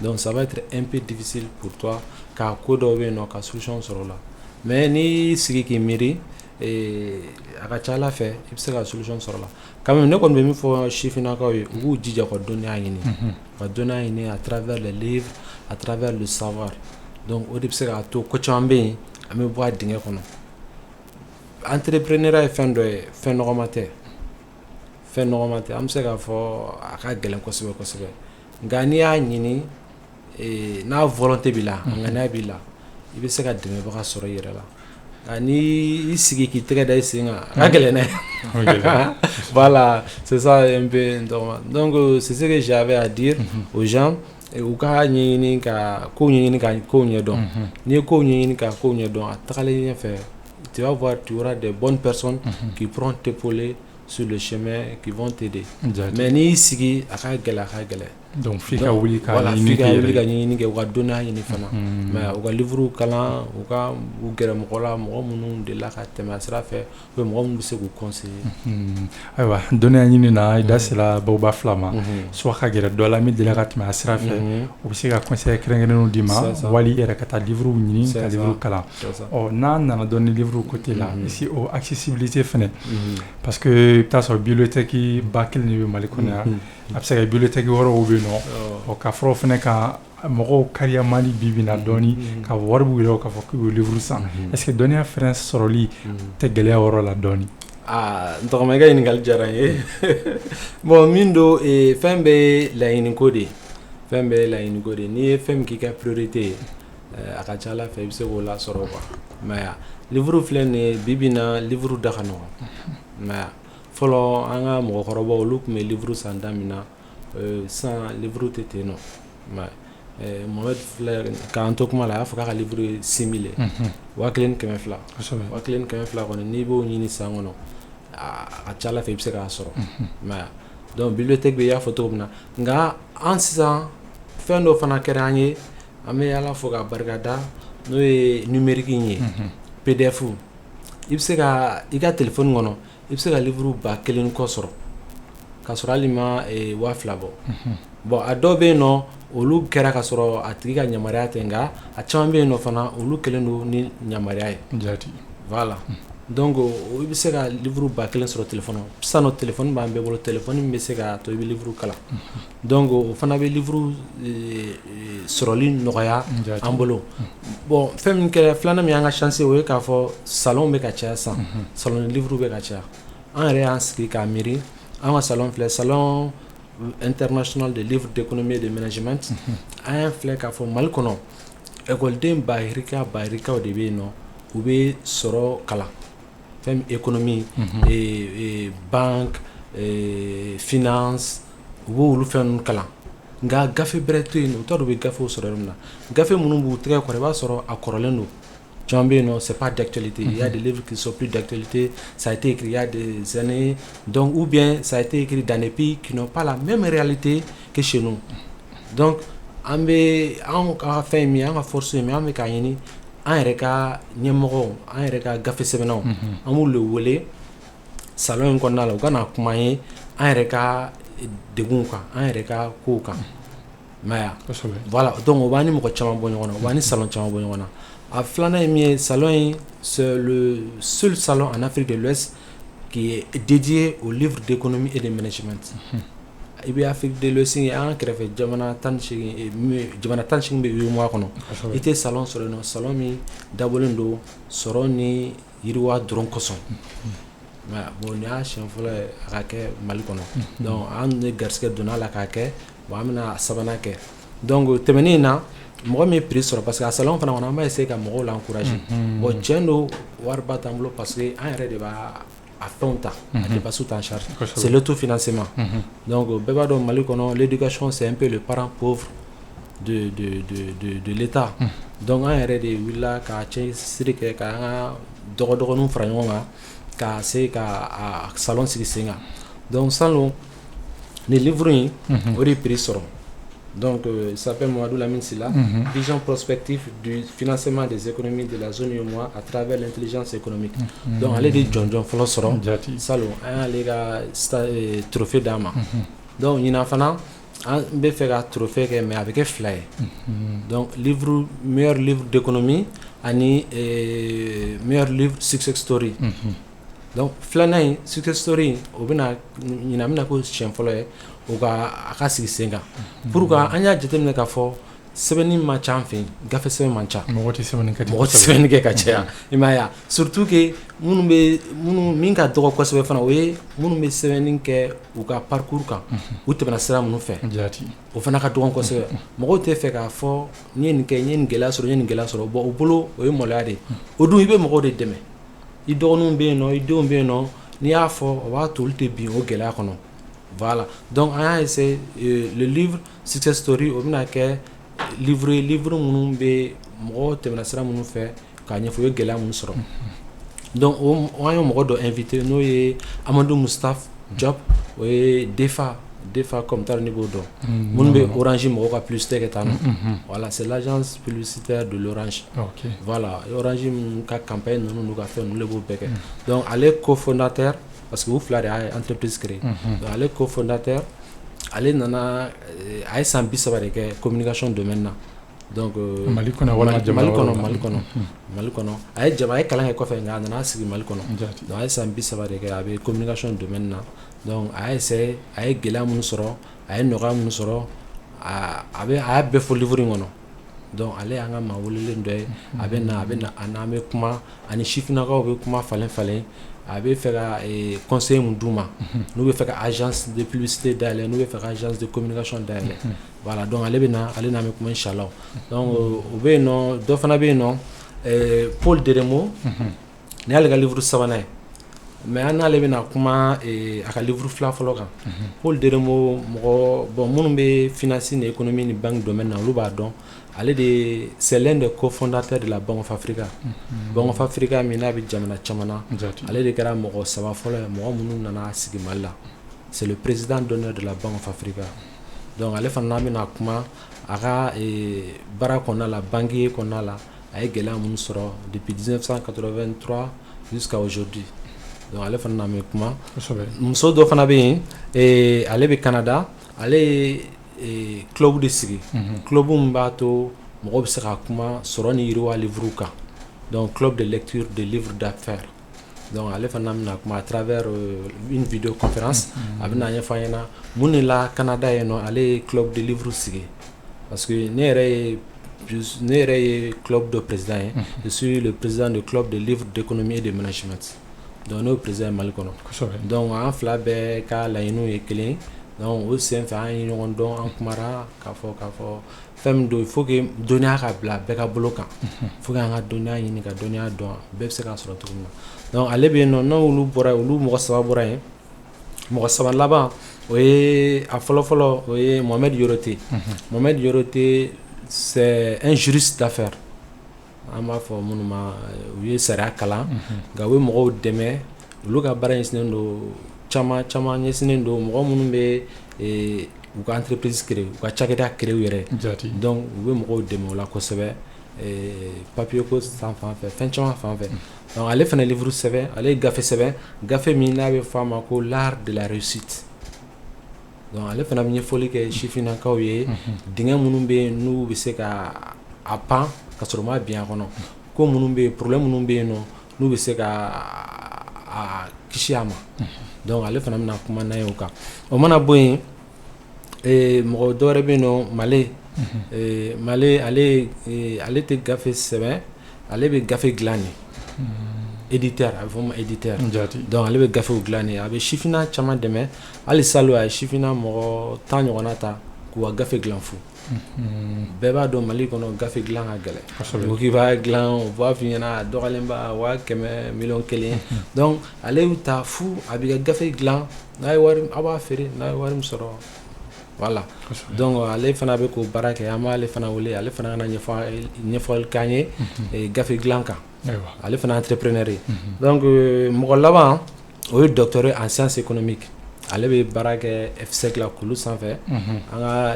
Donc ça va être un peu difficile pour toi k'a ko dɔw bɛ yen nɔ ka solution sɔrɔ o la mais n'i sigi k'i miiri a ka ca Ala fɛ i bɛ se ka solution sɔrɔ la. Quand même ne kɔni bɛ min fɔ sifinnakaw ye u k'u jija ka dɔnniya ɲini ka dɔnniya ɲini à travers les livres à travers le savoir. Donc o de bɛ se k'a to ko caman bɛ yen an bɛ bɔ a dingɛ kɔnɔ. Entrepreneuriat ye fɛn dɔ ye fɛn nɔgɔma tɛ an bɛ se k'a fɔ a ka gɛlɛn kosɛbɛ kosɛbɛ nka n'i y'a ɲini n'a volonté b'i la a ŋaniya b'i la i bɛ se ka dɛmɛbaga sɔrɔ i yɛrɛ la. Ni sigi k'i tɛgɛ da i sen kan a ka gɛlɛn dɛ. Voilà, c'est ça un peu. Donc c'est ce que j'avais à dire aux gens u ka ɲɛɲini ka kow ɲɛɲini ka kow ɲɛdɔn. N'i ye kow ɲɛɲini ka kow ɲɛdɔn a tagalen ɲɛfɛ tu vas voir tu auras des bonnes personnes qui pourront t'épauler sur le chemin qui vont t'aider. Mais n'i sigi a ka gɛlɛn. Donc f'i ka wuli ka ɲɛɲini kɛ u ka dɔnniya ɲini fana mais u ka livre kalan u ka u gɛrɛ mɔgɔ la mɔgɔ minnu delila ka tɛmɛ a sira fɛ ou bien mɔgɔ minnu bɛ se k'u conseiller. Ayiwa dɔnniya ɲini na i da sera bawoba fila ma soit ka gɛrɛ dɔ la min delila ka tɛmɛ a sira fɛ u bɛ se ka conseil kɛrɛnkɛrɛnnenw d'i ma wali i yɛrɛ ka taa livre ɲini ka livre kalan. N'an nana dɔn ni livre côté la ici o accessibilité fɛnɛ parce que i bɛ taa sɔrɔ bibliothèque ba kelen de bɛ Mali kɔnɔ yan a bɛ se ka bibliothèque wɛrɛw bɛ yen nɔ ka fɔlɔ fɛnɛ ka mɔgɔw kariya mali bibi na dɔɔni ka wari b'u yɛrɛ k'a fɔ k'u bɛ livre san est-ce que dɔnniya fɛnɛ sɔrɔli tɛ gɛlɛya yɔrɔ la dɔɔni. N tɔgɔma i ka ɲininkali diyara n ye bon min don fɛn bɛɛ laɲiniko de ye n'i ye fɛn min k'i ka priorité ye a ka ca Ala fɛ i bɛ se k'o lasɔrɔ quoi mais livre filɛ nin ye bi bi in na livre da ka nɔgɔn mais fɔlɔ an ka mɔgɔkɔrɔbaw olu tun bɛ livre san da min na san livre tɛ ten nɔ mais Mohamed filɛ k'an to kuma la a y'a fɔ k'a ka livre ye 6000 ye 1200 1200 kɔni n'i b'o ɲini san kɔnɔ a ka ca Ala fɛ i bɛ se k'a sɔrɔ mais donc bibliothèque bɛ i y'a fɔ cogo min na nka an sisan fɛn dɔ fana kɛra an ye an bɛ Ala fo k'a barikada n'o ye numérique in ye PDF i bɛ se ka i ka téléphone kɔnɔ i bɛ se ka livre 1000 kɔ sɔrɔ k'a sɔrɔ hali ma 2000 bɔ bon a dɔw bɛ yen nɔ olu kɛra ka sɔrɔ a tigi ka yamaruya tɛ nka a caman bɛ yen nɔ fana olu kɛlen don ni yamaruya ye voilà donc i bɛ se ka livre 1000 sɔrɔ téléphone sisan nɔ téléphone b'an bɛɛ bolo téléphone min bɛ se ka to i bɛ livre kalan donc o fana bɛ livre sɔrɔli nɔgɔya an bolo bon fɛn min kɛra filanan min y'an ka chance o ye k'a fɔ salon bɛ ka caya sisan salon de livre bɛ ka caya an yɛrɛ y'an sigi k'a miiri an ka salon filɛ salon international de livre d'économie et de management an y'an filɛ k'a fɔ Mali kɔnɔ école bahirikaw de bɛ yen nɔ u bɛ sɔrɔ kalan fɛn économie banque finance u b'olu fɛn ninnu kalan nka gafe bɛrɛ to yen u t'a dɔn u bɛ gafew sɔrɔ yɔrɔ min na gafe minnu b'u tɛgɛ kɔrɔ i b'a sɔrɔ a kɔrɔlen don caman bɛ yen nɔ c'est pas d'actualité il y a des livres qui sont plus d'actualité ça a été écrit il y a des années donc ou bien ça a été écrit dans des pays qui n'ont pas la même réalité que chez nous donc an bɛ an ka fɛn min an ka force min an bɛ k'a ɲini an yɛrɛ ka ɲɛmɔgɔw an yɛrɛ ka gafe sɛbɛnnaw an b'u le wele salon in kɔnɔna la u ka na kuma ye an yɛrɛ ka degun kan an yɛrɛ ka kow kan maya voilà donc o b'an ni mɔgɔ caman bɔ ɲɔgɔn na o b'an ni salon caman bɔ ɲɔgɔn na a filanan ye min ye salon in c'est le seul salon en Afrique de l'Ouest qui est dédié aux livres d'économie et de management i bɛ Afrique de l'Ouest ye an kɛrɛfɛ jamana 18 bɛ UEMOA kɔnɔ i tɛ salon sɔrɔ yen nɔ salon min dabɔlen don sɔrɔ ni yiriwa dɔrɔn kosɔn mais bon ni y'a siɲɛ fɔlɔ ye a ka kɛ Mali kɔnɔ donc an ye garisɛgɛ donna la k'a kɛ bon an bɛna sabanan kɛ donc tɛmɛnen in na mɔgɔ min ye prix sɔrɔ parce que a salon fana kɔnɔ an b'a essayer ka mɔgɔw la encourager bon tiɲɛ don wariba t'an bolo parce que an yɛrɛ de b'a a fɛnw ta a dépenses ta en charge c'est l'autofinancement donc bɛɛ b'a dɔn Mali kɔnɔ l'éducation c'est un peu le parent pauvre de l'État donc an yɛrɛ de wulila ka cɛsiri kɛ ka an ka dɔgɔdɔgɔninw fara ɲɔgɔn kan ka se ka salon sigi sen kan donc salon ni livre in o de prix sɔrɔ donc il s'appelle Mamadou Lamine Silla vision prospective du financement des économies de la zone UEMOA à travers l'intelligence économique donc ale de jɔnjɔn fɔlɔ sɔrɔ salon an y'ale ka trophée d'a ma donc ɲinan fana an bɛ fɛ ka trophée kɛ mais a bɛ kɛ 2 ye donc meilleur livre d'économie ani meilleur livre success story donc filanan in success story o bɛna ɲinan bɛna ko siɲɛ fɔlɔ ye o a ka sigi sen kan pour que an y'a jateminɛ k'a fɔ sɛbɛnni man ca an fɛ yen gafe sɛbɛn man ca mɔgɔ tɛ sɛbɛnni kɛ ka caya i m'a ye a surtout que minnu min ka dɔgɔ kosɛbɛ fana o ye minnu bɛ sɛbɛnni kɛ u ka parcours kan u tɛmɛna sira minnu fɛ o fana ka dɔgɔ kosɛbɛ mɔgɔw tɛ fɛ k'a fɔ n ye nin kɛ n ye nin gɛlɛya sɔrɔ n ye nin gɛlɛya sɔrɔ bon o bolo o ye maloya de ye o dun i bɛ mɔgɔw de dɛmɛ i dɔgɔninw bɛ yen nɔ i denw bɛ yen nɔ n'i y'a fɔ o b'a to olu tɛ bin o gɛlɛya kɔnɔ voilà donc an y'a essayé le livre success story o bɛna kɛ livre minnu bɛ mɔgɔw tɛmɛna sira minnu fɛ k'a ɲɛfɔ o ye gɛlɛya minnu sɔrɔ donc an ye mɔgɔ dɔ invité n'o ye Amadou Moustapha Diop o ye DEFA comme tar ni b'o dɔn minnu bɛ Orange mɔgɔw ka publicité kɛ tan nɔ voilà c'est l'agence publicitaire de l'Orange voilà Orange ka campagne ninnu n'u ka fɛn ninnu de b'o bɛɛ kɛ donc ale cofondateur parce que u fila de y'a entreprise créé donc ale cofondateur ale nana a ye san 30 de kɛ communication domaine na donc Mali kɔnɔ a ye kalan kɛ kɔfɛ nka a nana sigi Mali kɔnɔ donc a ye san 30 de kɛ a bɛ communication domaine na donc a essayé a ye gɛlɛya minnu sɔrɔ a ye nɔgɔya minnu sɔrɔ a y'a bɛɛ fɔ livre in kɔnɔ donc ale y'an ka maa welelen dɔ ye a bɛ na an bɛ kuma ani sifinnakaw bɛ kuma falen a bɛ fɛ ka conseil mun d'u ma n'u bɛ fɛ ka agence de publicité dayɛlɛ n'u bɛ fɛ ka agence de communication dayɛlɛ voilà donc ale n'an bɛ kuma inchallah donc o bɛ yen nɔ dɔ fana bɛ yen nɔ Paul Deremo ni y'ale ka livre sabanan ye mais an n'ale bɛna kuma a ka livre fila fɔlɔ kan Paul Deremo mɔgɔ bon minnu bɛ finance ni économie ni banque domaine na olu b'a dɔn ale de c'est l'un des cofondateurs de la Bank of Africa Bank of Africa min n'a bɛ jamana caman na ale de kɛra mɔgɔ 3 fɔlɔ ye mɔgɔ minnu nana sigi Mali la c'est le président d'honneur de la Bank of Africa donc ale fana bɛna kuma a ka baara kɔnɔna la banque kɔnɔna la a ye gɛlɛya minnu sɔrɔ depuis 1983 jusqu'à aujourd'hui donc ale fana bɛ kuma muso dɔ fana bɛ yen ale bɛ Canada ale club de sigi club min b'a to mɔgɔw bɛ se ka kuma sɔrɔ ni yiriwa livre kan donc club de lecture de livres d'affaires donc ale fana bɛna kuma à travers une vidéoconférence a bɛna ɲɛfɔ an ɲɛna mun de la Canada yen nɔ ale ye club de livre sigi parce que ne yɛrɛ ye club dɔ président ye je suis le président du club de livres d'économie et de management donc n'o président ye Mali kɔnɔ donc an fila bɛɛ ka laɲiniw ye kelen donc o senfɛ an ye ɲɔgɔn dɔn an kumara k'a fɔ fɛn min don il faut que dɔnniya ka bila bɛɛ ka bolo kan faut que an ka dɔnniya ɲini ka dɔnniya dɔn bɛɛ bɛ se k'a sɔrɔ cogo min na donc ale bɛ yen nɔ n'olu bɔra olu mɔgɔ 3 bɔra yen mɔgɔ 3 laban o ye a fɔlɔfɔlɔ o ye Mohamed Yorote c'est un juriste d'affaires an b'a fɔ minnu ma u ye sariya kalan nka u ye mɔgɔw dɛmɛ olu ka baara ɲɛsinnen don caman ɲɛsinnen don mɔgɔ minnu bɛ u ka entreprise créer u ka cakɛda créer u yɛrɛ donc u bɛ mɔgɔw dɛmɛ o la kosɛbɛ papier ko fan fɛ fɛn caman fan fɛ donc ale fana livre sɛbɛn ale ye gafe sɛbɛn gafe min n'a bɛ fɔ a ma ko l'art de la réussite donc ale fana bɛ ɲɛfɔli kɛ sifinnakaw ye dingɛ minnu bɛ yen n'u bɛ se ka a pan ka sɔrɔ ma bin a kɔnɔ ko minnu bɛ yen problème minnu bɛ yen nɔ n'u bɛ se ka a kisi a ma donc ale fana bɛna kuma n'a ye o kan o mana bɔ yen mɔgɔ dɔ wɛrɛ bɛ yen nɔ Male ale tɛ gafe sɛbɛn ale bɛ gafe dilan de éditeur a bɛ fɔ ma éditeur Jati. donc ale bɛ gafew dilan ni a bɛ sifina caman dɛmɛ hali salon a ye sifina mɔgɔ 10 ɲɔgɔnna ta k'u ka gafe dilan fu bɛɛ b'a dɔn Mali kɔnɔ gafe dilan ka gɛlɛn ko k'i b'a dilan u b'a f'i ɲɛna a dɔgɔyalenba 500 miliyɔn 1 donc ale y'u ta fu a b'i ka gafe dilan n'a ye wari a b'a feere n'a ye wari min sɔrɔ voilà donc ale fana bɛ k'o baara kɛ an b'ale fana wele ale fana kana ɲɛfɔli k'an ye gafe dilan kan ale fana entrepreneur ye donc mɔgɔ laban o ye docteur en sciences économiques ale bɛ baara kɛ FSEC la Kulu sanfɛ an ka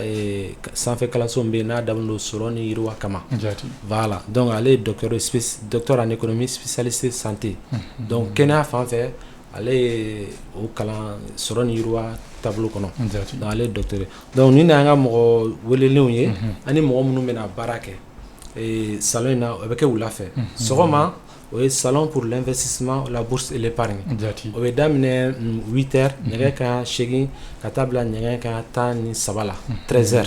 sanfɛ kalanso min bɛ yen n'a dabɔlen don sɔrɔ ni yiriwa kama voilà donc ale ye docteur en économie spécialiste santé donc kɛnɛya fan fɛ ale ye o kalan sɔrɔ ni yiriwa taabolo kɔnɔ donc ale ye docteur ye donc ni y'an ka mɔgɔ welelenw ye ani mɔgɔ minnu bɛna baara kɛ salon in na o bɛ kɛ wula fɛ sɔgɔma o ye salon pour l'investissement la bourse et l'épargne o bɛ daminɛ 8h nɛgɛ kanɲɛ 8 ka taa bila nɛgɛ kanɲɛ 13 la 13h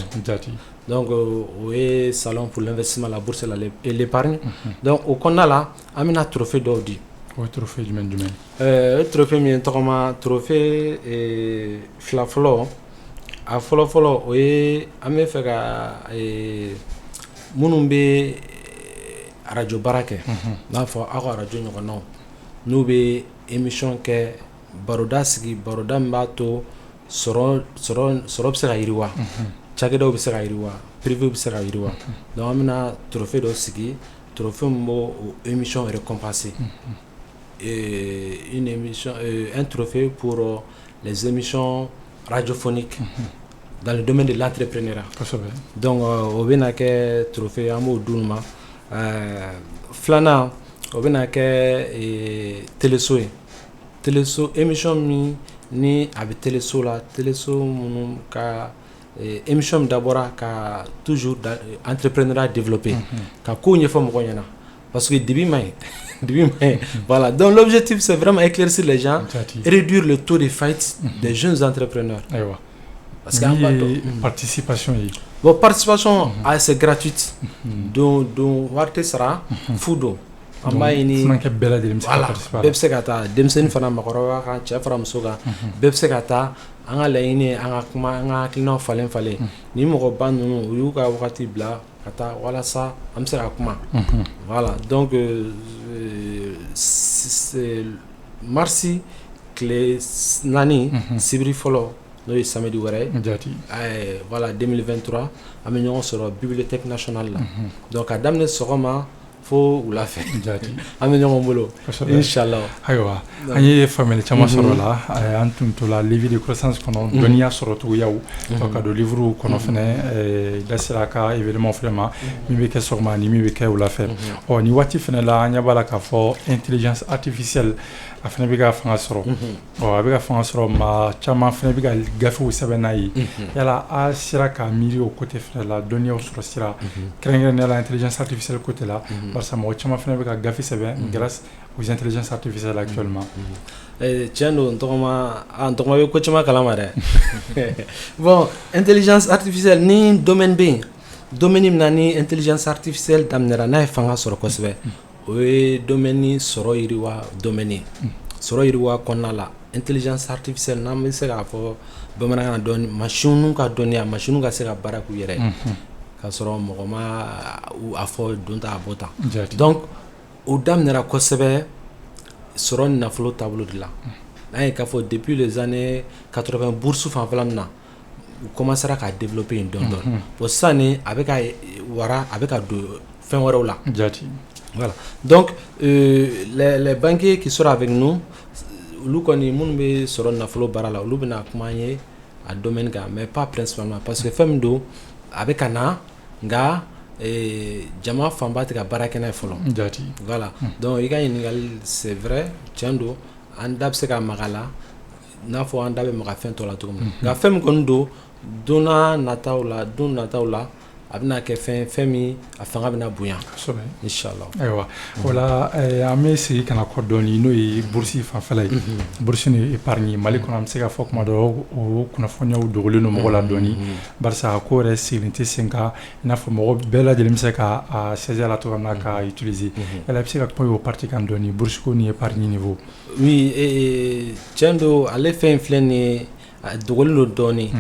donc o ye salon pour l'investissement la bourse et l'épargne donc o kɔnɔna la an bɛna trophée dɔw di o ye trophée jumɛn jumɛn o trophée min tɔgɔma trophée fila fɔlɔ a fɔlɔ o ye an bɛ fɛ ka minnu bɛ radio baara kɛ n'a fɔ aw ka radio ɲɔgɔnnaw n'u bɛ émission kɛ baroda sigi baroda min b'a to sɔrɔ bɛ se ka yiriwa cakɛdaw bɛ se ka yiriwa privé bɛ se ka yiriwa donc an bɛna trophée dɔ sigi trophée min b'o émission récompenser une émission un trophée pour les émissions radiophoniques dans le domaine de l'entrepreneuriat donc o bɛna kɛ trophée an b'o d'u ma filanan o bɛna kɛ téléso ye téléso émission min ni a bɛ téléso la téléso minnu ka émission min dabɔra ka toujours entrepreneuriat développer ka kow ɲɛfɔ mɔgɔw ɲɛna parce que dibi ma ɲi voilà donc l'objectif c'est vraiment éclaircir les gens réduire le taux de faillite des jeunes entrepreneurs parce que participation ye bon participation c'est gratuite donc wari tɛ sara fu don an b'a ɲini voilà bɛɛ bɛ se ka taa denmisɛnnin fana makɔrɔba kan cɛ fara muso kan bɛɛ bɛ se ka taa an ka laɲini an ka kuma an ka hakilinaw falen ni mɔgɔba ninnu u y'u ka wagati bila ka taa walasa an bɛ se ka kuma voilà donc marsi tile 4 sibiri fɔlɔ n'o ye samedi wɛrɛ voilà 2023 an bɛ ɲɔgɔn sɔrɔ bibliothèque nationale la donc ka daminɛ sɔgɔma fo wula fɛ an bɛ ɲɔgɔn bolo inchallah ayiwa an ye faamuyali caman sɔrɔ la an tun to la livre de croissance kɔnɔ dɔnniya sɔrɔ cogoyaw ka don livre kɔnɔ fɛnɛ da sera ka événement fɛnɛ ma min bɛ kɛ sɔgɔma ani min bɛ kɛ wula fɛ ni waati fɛnɛ la an ɲɛ b'a la k'a fɔ intelligence artificielle a fɛnɛ bɛ ka fanga sɔrɔ a bɛ ka fanga sɔrɔ maa caman fɛnɛ bɛ ka gafew sɛbɛn n'a ye yala a sera ka miiri o côté fɛnɛ la dɔnniyaw sɔrɔ sira kɛrɛnkɛrɛnnenya la intelligence artificielle côté la barisa mɔgɔ caman fɛnɛ bɛ ka gafe sɛbɛn grâce aux intelligences artificielles actuellement tiɲɛ don n tɔgɔma bɛ ko caman kalama dɛ bon intelligence artificielle ni domaine bɛ yen domaine min na ni intelligence artificielle daminɛra n'a ye fanga sɔrɔ kosɛbɛ o ye domaine sɔrɔ yiriwa domaine ye sɔrɔ yiriwa kɔnɔna la intelligence artificielle n'an bɛ se k'a fɔ bamanankan na dɔɔni machine ka dɔnniya machine ka se ka baara k'u yɛrɛ ye k'a sɔrɔ mɔgɔ ma a fɔ don ta a bɔ tan donc o daminɛra kosɛbɛ sɔrɔ ni nafolo taabolo de la n'an ye k'a fɔ depuis les années 80 bourse fanfɛla min na u commencera k'a développer yen dɔɔni dɔɔni bon sisan ni a bɛ ka wara a bɛ ka don fɛn wɛrɛw la voilà donc les banquiers qui sont avec nous olu kɔni minnu bɛ sɔrɔ nafolo baara la olu bɛna kuma an ye a domaine kan mais pas principalement parce que fɛn min don a bɛ ka na nka jama fanba tɛ ka baara kɛ n'a ye fɔlɔ voilà donc i ka ɲininkali c'est vrai tiɲɛ don an da bɛ se ka maga la n'a fɔ an da bɛ maga fɛn tɔ la cogo min na nka fɛn min kɔni don don nataw la a bɛna kɛ fɛn min a fanga bɛna bonya kosɛbɛ inshallah ayiwa o la an bɛ segin ka na kɔ dɔɔni n'o ye bourse fanfɛla ye bourse ni épargne Mali kɔnɔ an bɛ se ka fɔ kuma dɔ o kunnafoniyaw dogolen don mɔgɔ la dɔɔni barisa a ko yɛrɛ sigilen tɛ sen kan i n'a fɔ mɔgɔ bɛɛ lajɛlen bɛ se ka saisir a la cogoya min na ka utiliser yala i bɛ se ka kuma o partie kan dɔɔni bourse ko ni épargne niveau oui tiɲɛ don ale fɛn filɛ nin ye a dogolen don dɔɔni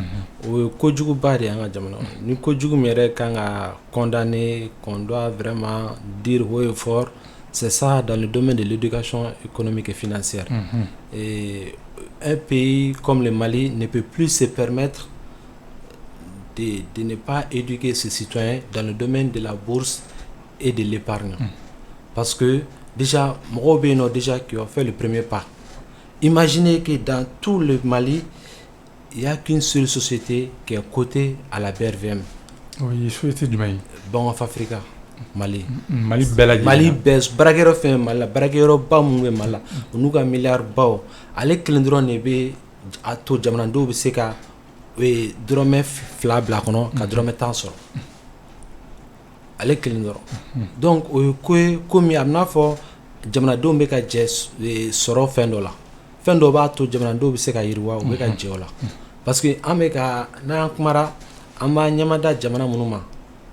o ye kojuguba de an ka jamana ni kojugu min yɛrɛ kan ka condamner qu'on doit vraiment dire haut et fort c'est ça dans le domaine de l'éducation économique et financière et un pays comme le Mali ne peut plus se permettre de ne pas éduquer ses citoyens dans le domaine de la bourse et de l'épargne parce que déjà mɔgɔw bɛ yen nɔ déjà qui ont fait le premier pas. Imaginez que dans tout le Mali il n'y a qu'une seule société qui est cotée à la BRVM. Oui, société du Mali. Bank of Africa, Mali. Mali bɛɛ Mali bɛɛ barakɛyɔrɔ fɛn Mali la barakɛyɔrɔba minnu bɛ Mali la u n'u ka miliyari baw ale kelen dɔrɔn de bɛ a to jamanadenw bɛ se ka dɔrɔmɛ 2 bila kɔnɔ ka dɔrɔmɛ 10 sɔrɔ ale kelen dɔrɔn donc o ye ko ye ko min a bɛ n'a fɔ jamanadenw bɛ ka jɛ sɔrɔ fɛn dɔ la fɛn dɔ b'a to jamanadenw bɛ se ka yiriwa u bɛ ka jɛ o la parce que an bɛ ka n'an kumara an b'a ɲɛmada jamana minnu ma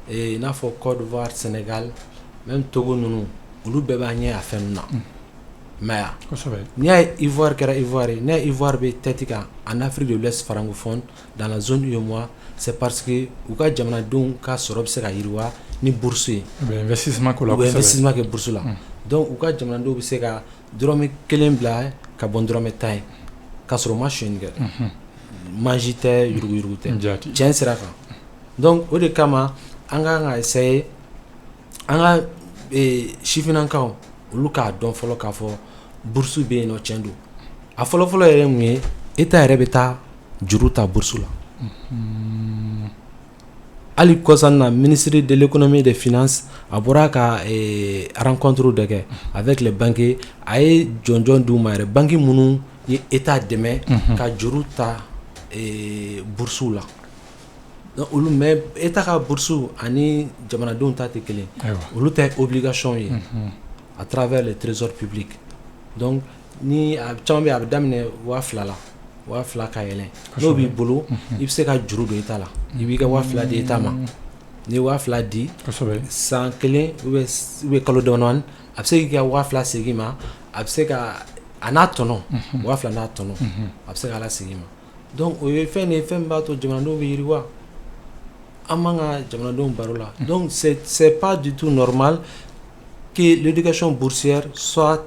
i n'a fɔ Côte d'Ivoire, Sénégal, même Togo ninnu olu bɛɛ b'a ɲɛ a fɛn ninnu na mais n'i y'a ye Ivoire kɛra Ivoire ye n'i y'a ye Ivoire bɛ tête kan en Afrique de l'Ouest francophone dans la zone UEMOA c'est parce que u ka jamanadenw ka sɔrɔ bɛ se ka yiriwa ni bourse ye u bɛ investissement kɛ bourse la donc u ka jamanadenw bɛ se ka dɔrɔmɛ 1 bila ka bɔ dɔrɔmɛ 10 ye k'a sɔrɔ u ma sonyɛni kɛ manji tɛ yuruguyurugu tɛ tiɲɛ sira kan donc o de kama an ka kan ka essayer an ka sifinnakaw olu k'a dɔn fɔlɔ k'a fɔ bourse bɛ yen nɔ tiɲɛ don a fɔlɔfɔlɔ yɛrɛ mun ye État yɛrɛ bɛ taa juru ta bourse la hali kɔsan na ministre de l'économie et des finances a bɔra ka rencontre de kɛ avec les banquiers a ye jɔnjɔn d'u ma yɛrɛ banque minnu ye État dɛmɛ ka juru ta bourse la donc olu mais État ka bourse ani jamanadenw ta tɛ kelen olu tɛ obligation ye à travers le trésor public donc ni caman bɛ a bɛ daminɛ 2000 la 2000 ka yɛlɛn n'o b'i bolo i bɛ se ka juru don État la i b'i ka 2000 di État ma ni 2000 di san kelen ou bien kalo damadɔni a bɛ se k'i ka 2000 segin ma a bɛ se ka a n'a tɔnɔ 2000 n'a tɔnɔ a bɛ se k'a la segin ma donc o ye fɛn de ye fɛn min b'a to jamanadenw bɛ yiriwa an man ka jamanadenw baro la donc c'est pas du tout normal que l'éducation boursière soit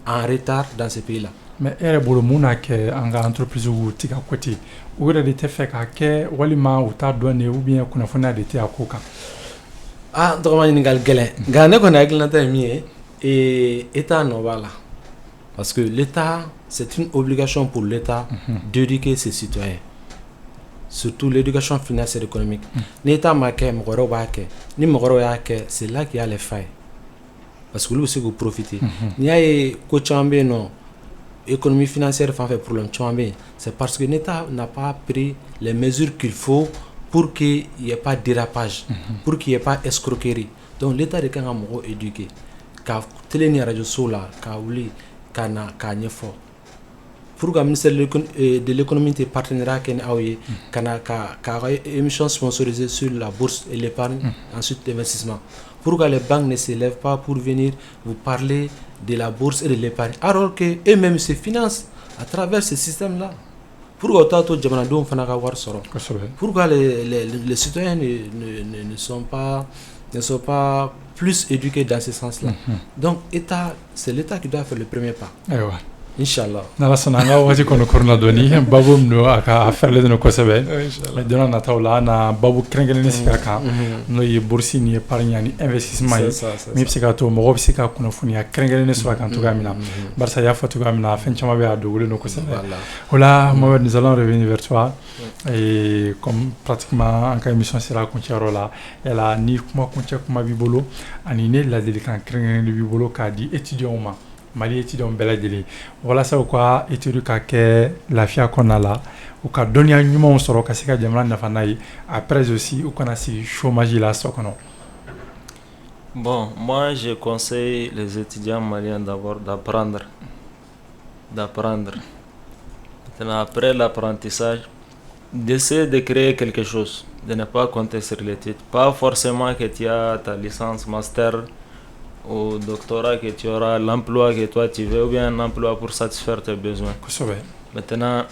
en retard dans ce pays là. mais e yɛrɛ bolo mun n'a kɛ an ka entreprise ti ka côté u yɛrɛ de tɛ fɛ k'a kɛ walima u t'a dɔn de ou bien kunnafoniya de tɛ a ko kan dɔgɔma ɲininkali gɛlɛn nka ne kɔni hakilinata ye min ye État nɔ b'a la parce que l'État c'est une obligation pour l'État d'éduquer ses citoyens surtout l'éducation financière et économique ni État m'a kɛ mɔgɔ wɛrɛw b'a kɛ ni mɔgɔ wɛrɛw y'a kɛ c'est là qu'il y a les failles parce que olu bɛ se k'u profiter n'i y'a ye ko caman bɛ yen nɔ économie financière fan fɛ problème caman bɛ yen c'est parce que l'État n'a pas pris les mesures qu'il faut pour qu'il y ait pas dérapage pour qu'il y ait pas escroquerie donc l'État de kan ka mɔgɔw éduquer ka télé ni radio so la ka wuli ka na k'a ɲɛfɔ pour que ministère de l'économie te partenariat kɛ ni aw ye ka na k'a émission sponsorisée sur la bourse et l'épargne ensuite l'investissement pour que les banques ne se lèvent pas pour venir vous parler de la bourse et de l'épargne alors que eux-mêmes se financent à travers ce système là pour que t'a to jamanadenw fana ka wari sɔrɔ pour que les citoyens ne sont pas plus éduqués dans ce sens là donc État c'est l'État qui doit faire le premier pas. Inshallah. N'ala sɔnna an ka waati kɔnɔ korona dɔɔni babu min don a ka fɛrɛlen don kosɛbɛ don n'a nataw la an na babu kɛrɛnkɛrɛnnen sigi a kan n'o ye bourse ni épargne ani investissement ye min bɛ se k'a to mɔgɔw bɛ se ka kunnafoniya kɛrɛnkɛrɛnnen sɔrɔ a kan cogoya min na barisa i y'a fɔ cogoya min na fɛn caman bɛ a dogolen don kosɛbɛ o la Mohamed nous allons revenir vers toi et comme pratiquement an ka émission sera a kuncɛyɔrɔ la yala ni kumakuncɛ kuma b'i bolo ani ne ladilikan kɛrɛnkɛrɛnnen de b'i bolo k'a di étudiants ma Mali étudiant bɛɛ lajɛlen walasa u ka étude ka kɛ lafiya kɔnɔna la u ka dɔnniya ɲumanw sɔrɔ ka se ka jamana nafa n'a ye après aussi u kana sigi chômage la so kɔnɔ. Bon, moi je conseille les étudiants maliens d'abord d'apprendre. Maintenant, après l'apprentissage, d'essayer de créer quelque chose, de ne pas compter sur les titres. Pas forcément que tu as ta licence, master ou doctorat, que tu auras l'emploi que toi tu veux ou bien un emploi pour satisfaire tes besoins. Maintenant,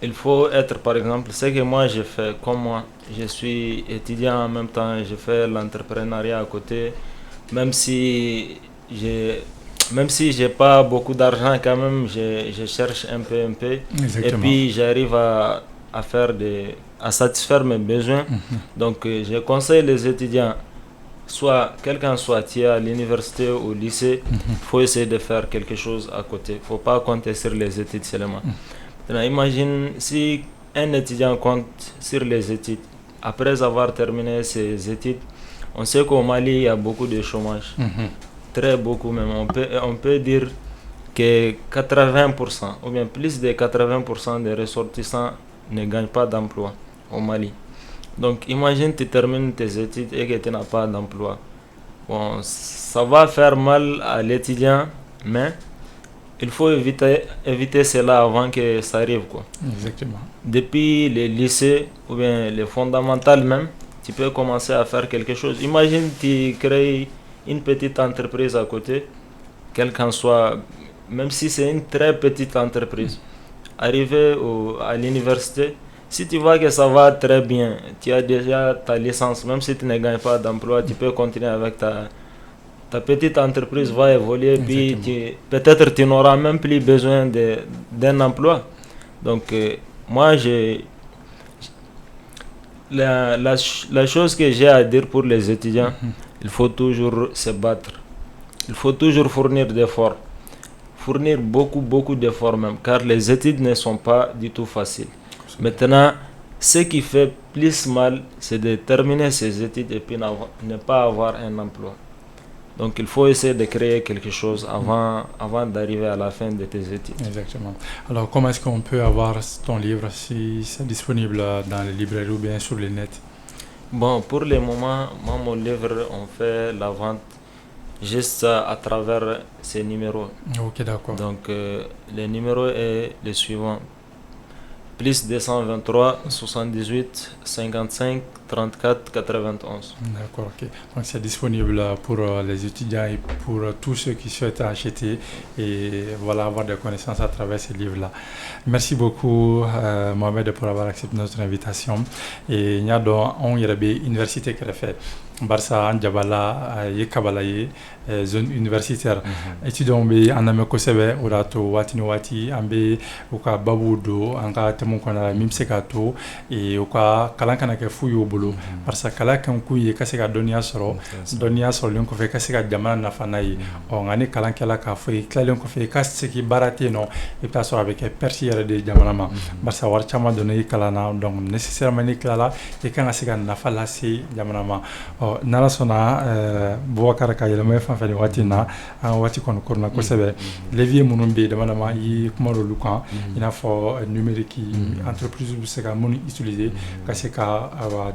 il faut être, par exemple, ce que moi j'ai fait, comme moi, je suis étudiant en même temps, je fais l'entrepreneuriat à côté, même si j'ai pas beaucoup d'argent quand même, je cherche un peu. Exactement. Et puis j'arrive à satisfaire mes besoins. Donc je conseille les étudiants, soit quelqu'un soit tu es à l'université ou au lycée, il faut essayer de faire quelque chose à côté. Il ne faut pas compter sur les études seulement. Maintenant, imagine si un étudiant compte sur les études, après avoir terminé ses études, on sait qu'au Mali il y a beaucoup de chômage. Très beaucoup même. On peut dire que 80% ou bien plus de 80% des ressortissants ne gagnent pas d'emploi au Mali. Donc imagine tu termines tes études et que tu n'as pas d'emploi. Bon, ça va faire mal à l'étudiant, mais il faut éviter cela avant que ça arrive, quoi. Exactement. Depuis les lycées ou bien les fondamentales même, tu peux commencer à faire quelque chose. Imagine tu crées une petite entreprise à côté, quel qu'en soit, même si c'est une très petite entreprise. Arrivé à l'université, si tu vois que ça va très bien, tu as déjà ta licence, même si tu ne gagnes pas d'emploi, tu peux continuer avec ta petite entreprise, va évoluer, puis peut-être tu n'auras même plus besoin d'un emploi. Donc moi, la chose que j'ai à dire pour les étudiants, il faut toujours se battre. Il faut toujours fournir d'efforts. Fournir beaucoup d'efforts même, car les études ne sont pas du tout faciles. Maintenant, ce qui fait plus mal, c'est de terminer ses études et puis ne pas avoir un emploi. Donc il faut essayer de créer quelque chose avant d'arriver à la fin de tes études. Exactement. Alors comment est-ce qu'on peut avoir ton livre, si c'est disponible dans les librairies ou bien sur le net? Bon, pour le moment, moi, mon livre, on fait la vente juste à travers ces numéros. Ok, d'accord. Donc le numéro est le suivant: plus 223 78 55 34 91. D'accord, ok. Donc c'est disponible pour les étudiants et pour tous ceux qui souhaitent acheter et voilà, avoir des connaissances à travers ces livres-là. Merci beaucoup Mohamed pour avoir accepté notre invitation. Et il y a donc université qui a fait Barça Ndjabala Yekabala zone universitaire. Étudiants be aname kosebe orato wati no wati ambe uka babudo anga temu kona mimsekato et uka kalankana ke fuyo bolo parce que kala kan ku ye kaseka donia soro len ko fe kaseka jamana na fanayi o ngani kalankela ka fo klalen ko fe kaseki barate no et ta so avec persiere de jamana ma parce que war chama donné kalana donc nécessairement ni klala et kan aseka na fala si jamana ma o nala sona Boubacar ka yele fani watina an wati kono korna ko sebe levier munun be de manama yi kuma lu kan ina fo numérique entreprise bu se ka mun utiliser ka se ka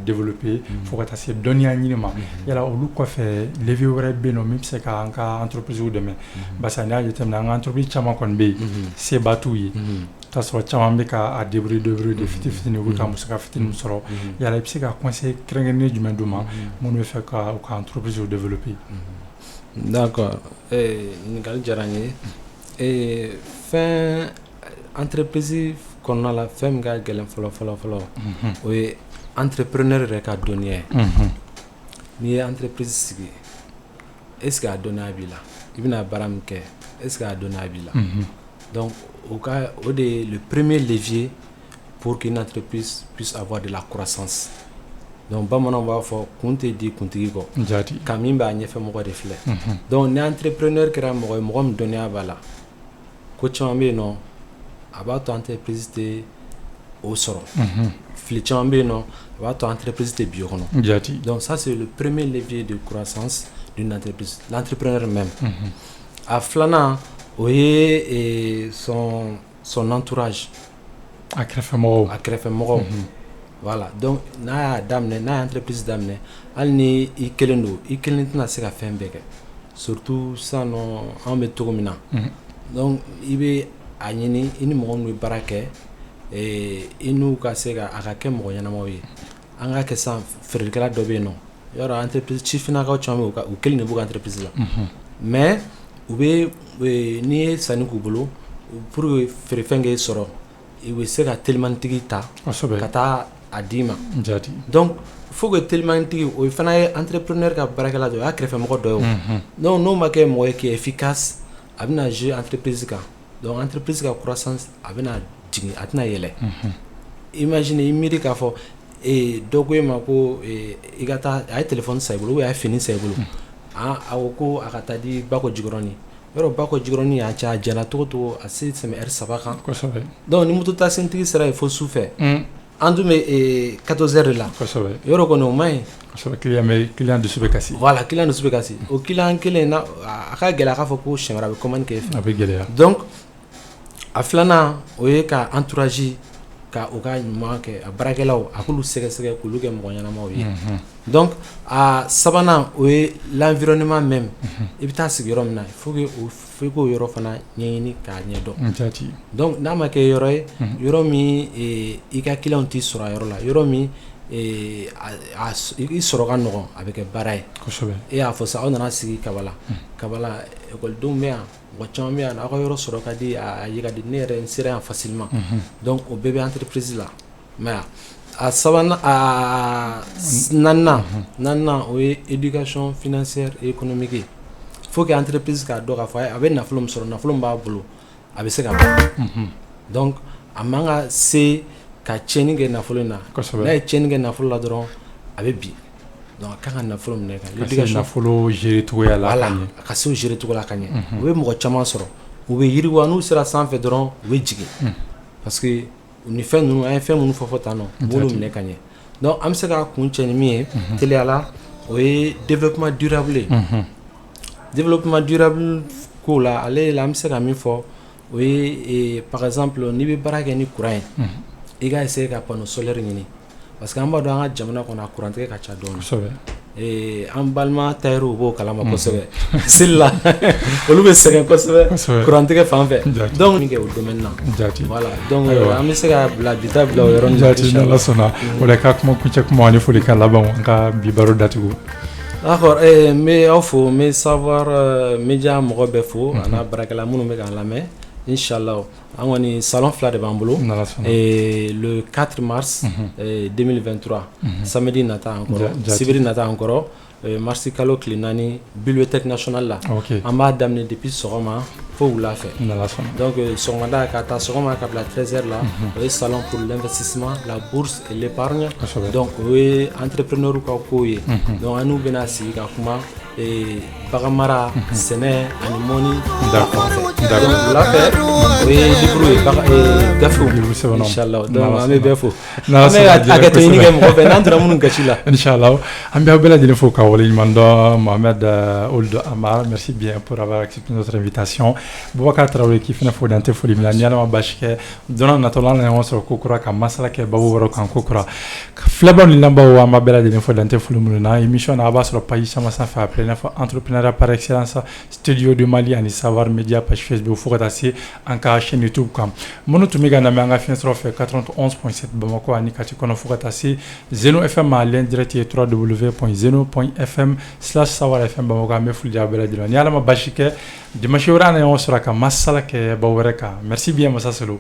développer fo ka se donia nyinima yala o lu ko fe levier wore be no mi se ka an ka entreprise u deme basa na jetem na entreprise chama kon be se batu yi ta so chama be ka a débrouiller de fiti ni wuta musaka fiti ni soro yala bi se ka conseil krengene jumen duma mun fe ka entreprise u développer. D'accord. Nigal Djaranye. Fin entreprise qu'on a la femme qui a gagné follow. Oui, entrepreneur reka donné. Ni entreprise est-ce qu'il a donné à bila? Il vient à Baramke. Est-ce qu'il a donné à bila? Donc le premier levier pour qu'une entreprise puisse avoir de la croissance. Donc bamanan va fo kunte di kuntigi ko jati kamimba nyefe mo ko defle donc ni entrepreneur kra mo donné abala ko chambe no abato entreprise te au soro fli chambe no abato entreprise te bio kono jati. Donc ça c'est le premier levier de croissance d'une entreprise, l'entrepreneur même. a filanan o ye son entourage a kɛrɛfɛ mɔgɔw voilà donc n'a y'a daminɛ n'a ye entreprise daminɛ hali ni i kelen don i kelen tɛna se ka fɛn bɛɛ kɛ surtout sisan nɔ anw bɛ cogo min na donc i bɛ a ɲini i ni mɔgɔ minnu bɛ baara kɛ i n'u ka se ka a ka kɛ mɔgɔ ɲɛnamaw ye an ka kɛ sisan feerelikɛla dɔ bɛ yen nɔ yɔrɔ entreprise sifinnakaw caman bɛ yen u kelen de b'u ka entreprise la mais u bɛ n'i ye sanni k'u bolo pour que feerefɛn k'e sɔrɔ i bɛ se ka telimannitigi ta ka taa a d'i ma donc faut que telimannitigi o fana ye entrepreneur ka baarakɛla dɔ o y'a kɛrɛfɛmɔgɔ dɔ ye o donc n'o ma kɛ mɔgɔ ye qui est efficace a bɛna jouer entreprise kan donc entreprise ka croissance a bɛna jigin a tɛna yɛlɛ imagine i miiri k'a fɔ dɔ ko e ma ko i ka taa a ye téléphone san i bolo ou bien a ye fini san i bolo a ko ko a ka taa di Bako Jikɔrɔni yɔrɔ Bako Jikɔrɔni y'a cɛ a jɛna cogo cogo a se tɛmɛ heure 3 kan donc ni moto taxitigi sera yen fo sufɛ an dun bɛ 14 heures de la yɔrɔ kɔni o man ɲi client dusu bɛ kasi voilà client dusu bɛ kasi o client kelen na a ka gɛlɛ a k'a fɔ ko siɲɛ wɛrɛ a bɛ commande kɛ e fɛ a bɛ gɛlɛya donc a filanan o ye ka entourage ka u ka ɲuman kɛ a baarakɛlaw a k'olu sɛgɛsɛgɛ k'olu kɛ mɔgɔ ɲɛnamaw ye donc a sabanan o ye l'environnement même i bɛ taa sigi yɔrɔ min na faut que k'o yɔrɔ fana ɲɛɲini k'a ɲɛdɔn donc n'a ma kɛ yɔrɔ ye yɔrɔ min i ka client t'i sɔrɔ a yɔrɔ la yɔrɔ min i sɔrɔ ka nɔgɔn a bɛ kɛ baara ye e y'a fɔ sa aw nana sigi Kabala ekɔlidenw bɛ yan mɔgɔ caman bɛ yan aw ka yɔrɔ sɔrɔ ka di a ye ka di ne yɛrɛ n sera yan facilement donc o bɛɛ bɛ entreprise la mais a sabanan a naaninan o ye éducation financière et économique ye faut que entreprise k'a dɔn k'a fɔ a bɛ nafolo min sɔrɔ nafolo min b'a bolo a bɛ se ka bɔ donc a man ka se ka tiɲɛni kɛ nafolo in na n'a ye tiɲɛni kɛ nafolo la dɔrɔn a bɛ bin donc a kan ka nafolo minɛ ka l'éducation nafolo gérer cogoya la ka ɲɛ a ka se o gérer cogo la ka ɲɛ u bɛ mɔgɔ caman sɔrɔ u bɛ yiriwa n'u sera sanfɛ dɔrɔn u bɛ jigin parce que ni fɛn ninnu an ye fɛn minnu fɔ tan nɔ u b'olu minɛ ka ɲɛ donc an bɛ se ka kun cɛ ni min ye teliya la o ye développement durable ye développement durable ko la ale la an bɛ se ka min fɔ o ye par exemple n'i bɛ baara kɛ ni courant ye i ka essayer ka panneau solaire ɲini parce que an b'a dɔn an ka jamana kɔnɔ a courant tigɛ ka ca dɔɔni an balima tailleur b'o kalama kosɛbɛ seli la olu bɛ sɛgɛn kosɛbɛ courant tigɛ fan fɛ donc min kɛ o domaine na voilà donc an bɛ se ka bila bi ta bila o yɔrɔ nin na ala sɔnna o la ka kuma kuncɛ kuma ani foli ka laban an ka bi baro datugu d'accord n bɛ aw fo n bɛ savoir média mɔgɔ bɛɛ fo a n'a baarakɛla minnu bɛ k'an lamɛn Inch'Allah an kɔni salon fila de b'an bolo le 4 mars 2023 samedi nata an kɔrɔ sibiri nata an kɔrɔ marsi kalo tile 4 bibliothèque nationale la an b'a daminɛ depuis sɔgɔma fo wula fɛ donc sɔgɔmada ka taa sɔgɔma ka bila 13h la o ye salon pour l'investissement la bourse et l'épargne donc o ye entrepreneur ka ko ye donc an n'u bɛna sigi ka kuma bagan mara sɛnɛ ani mɔni wula fɛ o ye livre ye gafew Inch'Allah donc an bɛ bɛɛ fo an bɛ hakɛto ɲini kɛ mɔgɔ fɛ n'an donna minnu gasi la Inch'Allah an bɛ aw bɛɛ lajɛlen fo ka waleɲuman dɔn Mohamed Ould Amar merci bien pour avoir accepté notre invitation Boubacar Traoré k'i fana fo dan tɛ foli min na ni Ala ma basi kɛ don dɔ nataw la an na ɲɔgɔn sɔrɔ ko kura ka masala kɛ babu wɛrɛw kan ko kura filɛbaw ni lamɛnbaaw an b'a bɛɛ lajɛlen fo dan tɛ foli minnu na émission na a b'a sɔrɔ page caman sanfɛ après n'a fɔ entrepreneuriat par excellence studio de Mali ani savoir media page Facebook fo ka taa se an ka chaîne YouTube kan minnu tun bɛ ka lamɛn an ka fiɲɛ sɔrɔ fɛ 91.7 Bamako ani kati kɔnɔ fo ka taa se Zeno FM ma lien direct ye www.zeno.fm/savoir FM Bamako an bɛ foli di aw bɛɛ lajɛlen ni Ala ma basi kɛ dimanche wɛrɛ an na ɲɔgɔn sɔrɔ ka masala kɛ baw wɛrɛ kan merci bien Massa Selo